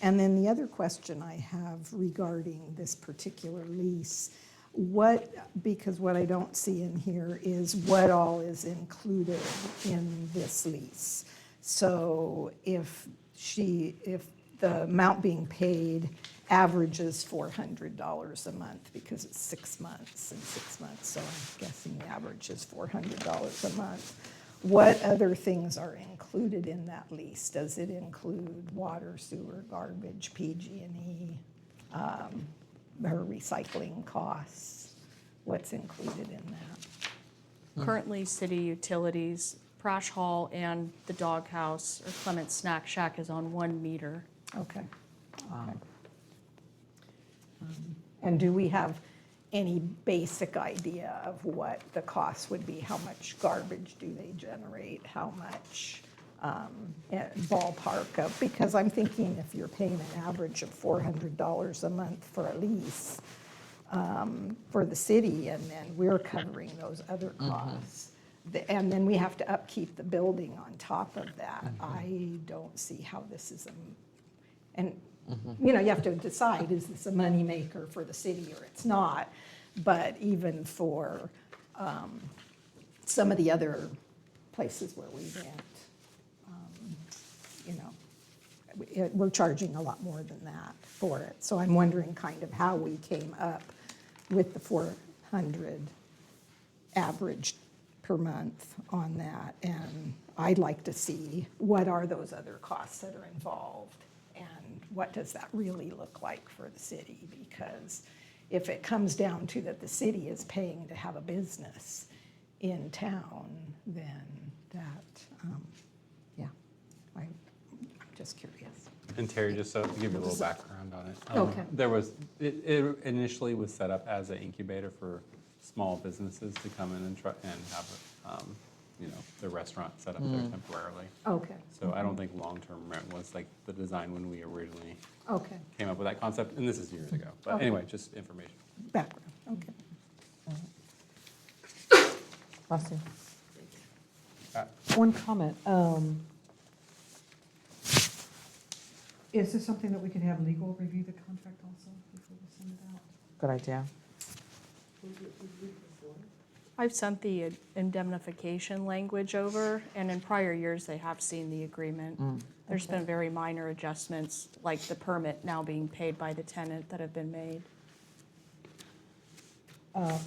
And then the other question I have regarding this particular lease, because what I don't see in here is what all is included in this lease. So if the amount being paid averages $400 a month, because it's 6 months and 6 months, so I'm guessing the average is $400 a month. what other things are included in that lease? Does it include water, sewer, garbage, PG&E, her recycling costs? What's included in that? Currently, city utilities, Prash Hall and the doghouse or Clement Snack Shack is on 1 meter. Okay. Okay. And do we have any basic idea of what the cost would be? How much garbage do they generate? How much ballpark of? Because I'm thinking if you're paying an average of $400 a month for a lease for the city, and then we're covering those other costs, and then we have to upkeep the building on top of that, I don't see how this is and you know, you have to decide, is this a moneymaker for the city or it's not? But even for some of the other places where we rent, you know, we're charging a lot more than that for it. So I'm wondering kind of how we came up with the 400 average per month on that. And I'd like to see what are those other costs that are involved and what does that really look like for the city? Because if it comes down to that the city is paying to have a business in town, then that, yeah, I'm just curious. And Terry, just so to give you a little background on it. Okay. There was, it initially was set up as an incubator for small businesses to come in and try and have, you know, the restaurant set up there temporarily. Okay. So I don't think long-term rent was like the design when we originally Okay. came up with that concept, and this is years ago. But Okay. anyway, just information. Background, okay. Bless you. One comment. Is this something that we can have legal review the contract also before we send it out? Good idea. I've sent the indemnification language over, and in prior years, they have seen the agreement. There's been very minor adjustments, like the permit now being paid by the tenant that have been made.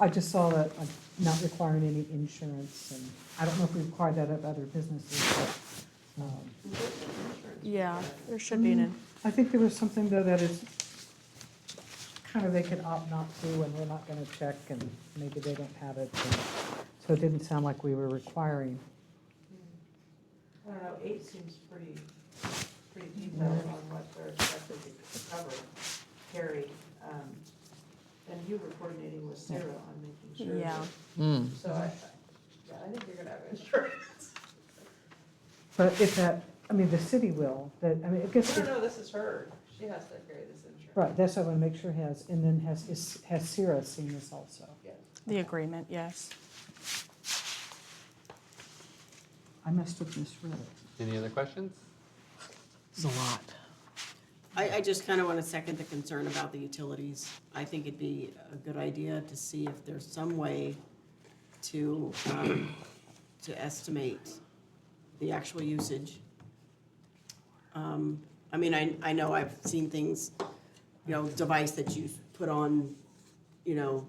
I just saw that not requiring any insurance, and I don't know if we require that of other businesses, but. Yeah, there should be an, I think there was something though that is kind of they could opt not to, and we're not gonna check, and maybe they don't have it. And so it didn't sound like we were requiring. I don't know, 8 seems pretty detailed on what they're expected to cover. Carrie, and you were coordinating with Sarah on making sure. yeah. So I think you're gonna have insurance. But if that, I mean, the city will, that, I mean, it gets. No, this is her. She has to carry this insurance. Right, that's what I want to make sure has, and then has Sarah seen this also? The agreement, yes. I must have misread it. Any other questions? It's a lot. I just kind of want to second the concern about the utilities. I think it'd be a good idea to see if there's some way to estimate the actual usage. I mean, I know I've seen things, you know, device that you put on, you know,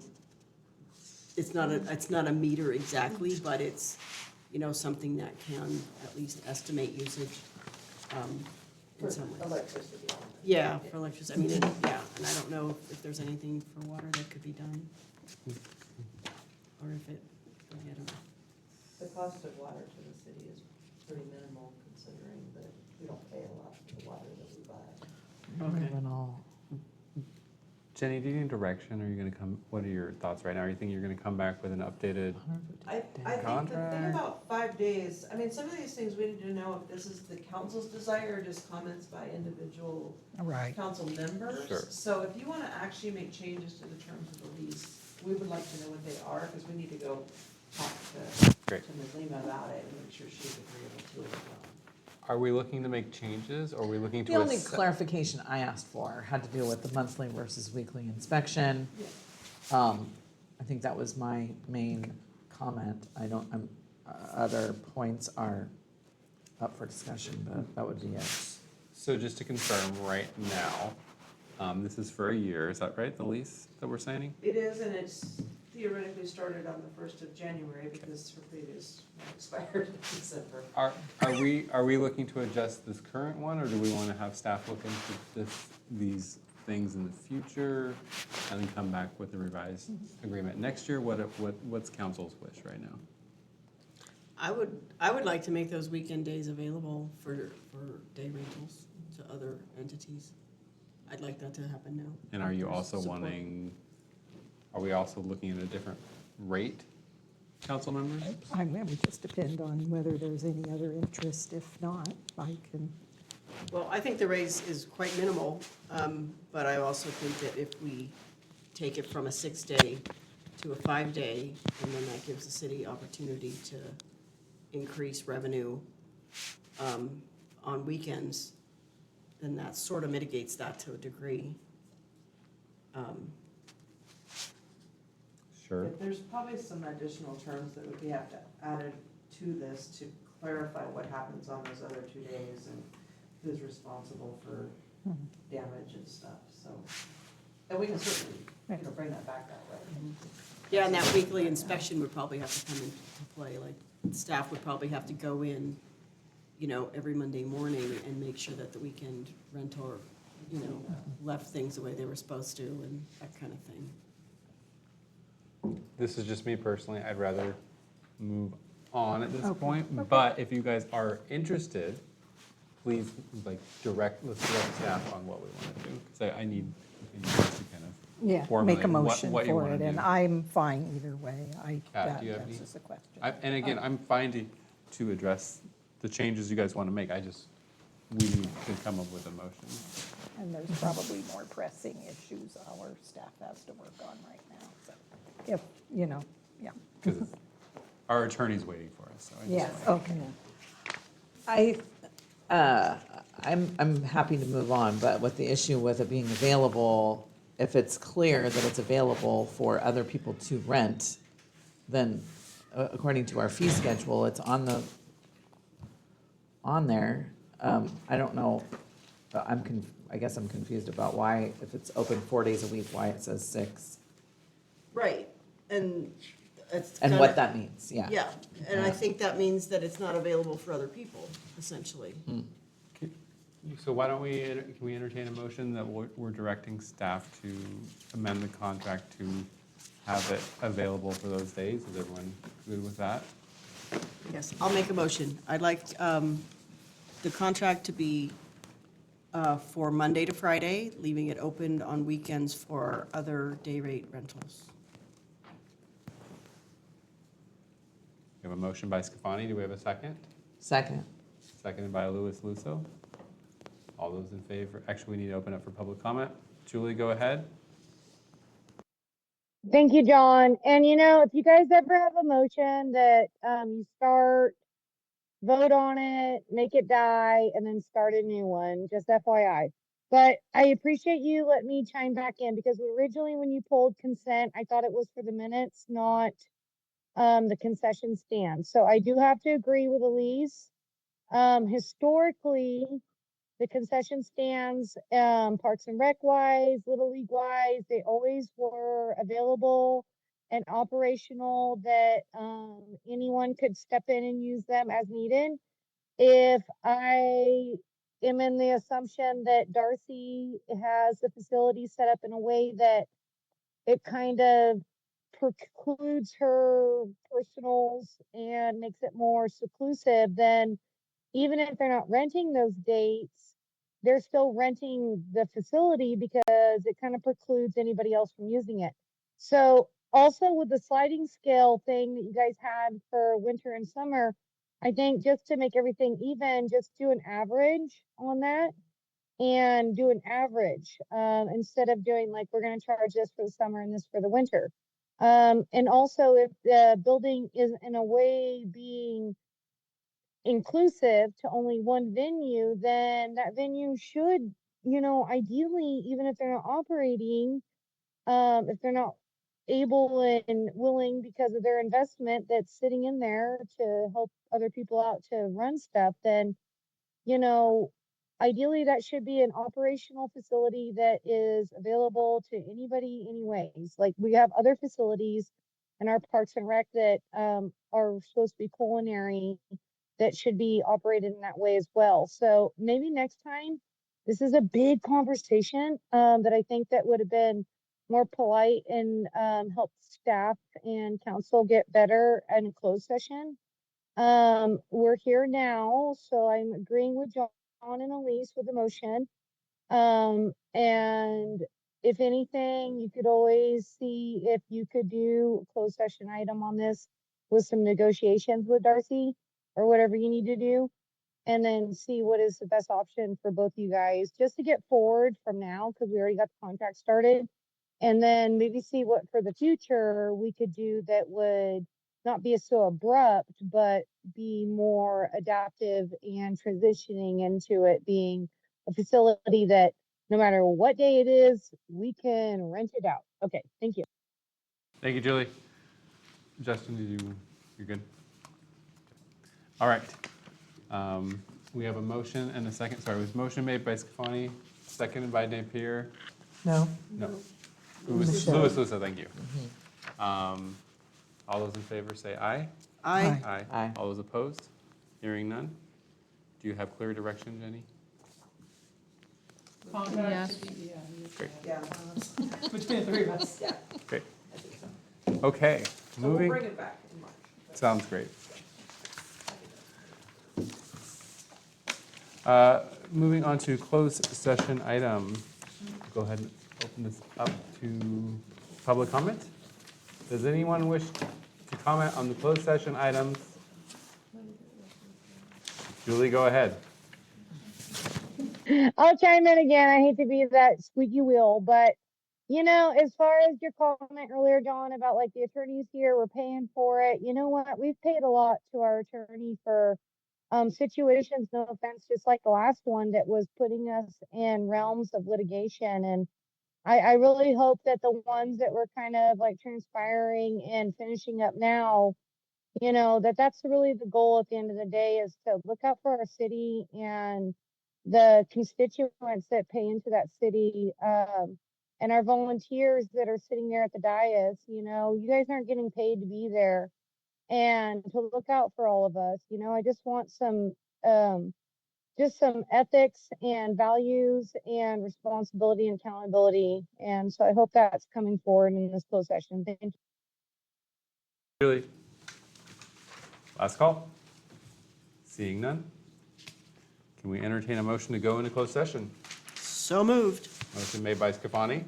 it's not a meter exactly, but it's, you know, something that can at least estimate usage in some ways. Electricity. Yeah, for electricity, I mean, yeah, and I don't know if there's anything for water that could be done. Or if it, I don't know. The cost of water to the city is pretty minimal considering that we don't pay a lot for the water that we buy. Okay. Jenny, do you need direction? Are you gonna come, what are your thoughts right now? Are you thinking you're gonna come back with an updated? I think the thing Contract. about 5 days, I mean, some of these things we need to know if this is the council's desire or just comments by individual Right. council members. Sure. So if you want to actually make changes to the terms of the lease, we would like to know what they are, because we need to go talk to Great. Ms. Lima about it and make sure she's agreeable to it as well. Are we looking to make changes, or are we looking to? The only assess- clarification I asked for had to do with the monthly versus weekly inspection. I think that was my main comment. Other points are up for discussion, but that would be it. So just to confirm right now, this is for a year, is that right, the lease that we're signing? It is, and it's, theoretically started on the 1st of January because her previous one expired in December. Are we looking to adjust this current one, or do we want to have staff look into these things in the future and then come back with a revised agreement next year? What's council's wish right now? I would like to make those weekend days available for day rentals to other entities. I'd like that to happen now. And are you There's also support. are we also looking at a different rate, council members? It would just depend on whether there's any other interest. If not, I can. Well, I think the raise is quite minimal, but I also think that if we take it from a 6-day to a 5-day, and then that gives the city opportunity to increase revenue on weekends, then that sort of mitigates that to a degree. Sure. There's probably some additional terms that would be have to added to this to clarify what happens on those other 2 days and who's responsible for damage and stuff, so. And we can certainly, bring that back that way. Yeah, and that weekly inspection would probably have to come into play, like, staff would probably have to go in, every Monday morning and make sure that the weekend rental, left things the way they were supposed to and that kind of thing. This is just me personally. I'd rather move on at this point, but if you guys are interested, please, let's direct staff on what we want to do. Because I need you guys to kind of Yeah, formulate make a motion what you for wanna it, do. and I'm fine either way. Kat, do you have any? That's just a question. And again, I'm fine to address the changes you guys want to make. We need to come up with a motion. And there's probably more pressing issues our staff has to work on right now, so if, yeah. Because our attorney's waiting for us, so I just Yes, wanna- okay. I'm happy to move on, but with the issue with it being available, if it's clear that it's available for other people to rent, then according to our fee schedule, it's on there. I don't know, but I guess I'm confused about why, if it's open 4 days a week, why it says 6. Right, and it's And what that means, yeah. Yeah, and I think that means that it's not available for other people, essentially. So why don't can we entertain a motion that we're directing staff to amend the contract to have it available for those days? Is everyone good with that? Yes, I'll make a motion. I'd like the contract to be for Monday to Friday, leaving it open on weekends for other day rate rentals. We have a motion by Scafani. Do we have a second? Second. Seconded by Louis Lusso. All those in favor? Actually, we need to open up for public comment. Julie, go ahead. Thank you, John. And if you guys ever have a motion that you start, vote on it, make it die, and then start a new one, just FYI. But I appreciate you letting me chime back in because originally when you pulled consent, I thought it was for the minutes, not the concession stand. So I do have to agree with Elise. Historically, the concession stands, Parks and Rec wise, Little League wise, they always were available and operational that anyone could step in and use them as needed. If I am in the assumption that Darcy has the facility set up in a way that it kind of precludes her personals and makes it more seclusive, then even if they're not renting those dates, they're still renting the facility because it kind of precludes anybody else from using it. So also with the sliding scale thing that you guys had for winter and summer, I think just to make everything even, just do an average on that and do an average instead of doing like, we're going to charge this for the summer and this for the winter. And also if the building is in a way being inclusive to only one venue, then that venue should, ideally, even if they're not operating, if they're not able and willing because of their investment that's sitting in there to help other people out to run stuff, then, ideally that should be an operational facility that is available to anybody anyways. Like we have other facilities and our Parks and Rec that are supposed to be culinary that should be operated in that way as well. So maybe next time, this is a big conversation that I think that would have been more polite and helped staff and council get better in a closed session. We're here now, so I'm agreeing with John and Elise with the motion. And if anything, you could always see if you could do a closed session item on this with some negotiations with Darcy or whatever you need to do. And then see what is the best option for both you guys, just to get forward from now, because we already got the contract started. And then maybe see what for the future we could do that would not be so abrupt, but be more adaptive and transitioning into it being a facility that no matter what day it is, we can rent it out. Okay, thank you. Thank you, Julie. Justin, you're good? All right. We have a motion and a second. Sorry, was motion made by Scafani, seconded by Napier? No? No. Louis Lusa, thank you. All those in favor say aye. Aye. Aye. Aye. All those opposed? Hearing none? Do you have clear direction, Jenny? Contact Yes. to be, yeah, Great. Yeah. between the three of us. Yeah. Great. Okay, So we'll moving. bring it back in March. Sounds great. Moving on to closed session item. Go ahead and open this up to public comment. Does anyone wish to comment on the closed session items? Julie, go ahead. I'll chime in again. I hate to be that squeaky wheel, but you know, as far as your comment earlier, Dawn, about like the attorneys here, we're paying for it. You know what? We've paid a lot to our attorney for situations, no offense, just like the last one that was putting us in realms of litigation. And I really hope that the ones that were kind of like transpiring and finishing up now, you know, that's really the goal at the end of the day, is to look out for our city and the constituents that pay into that city, and our volunteers that are sitting there at the dais. You know, you guys aren't getting paid to be there, and to look out for all of us. You know, I just want some ethics and values and responsibility and accountability. And so I hope that's coming forward in this closed session. Thank you. Julie? Last call? Seeing none? Can we entertain a motion to go into closed session? So moved. Motion made by Scafani,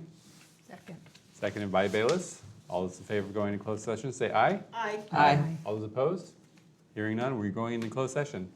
Second. seconded by Bayless. All those in favor of going into closed session, say aye. Aye. Aye. All those opposed? Hearing none, we're going into closed session.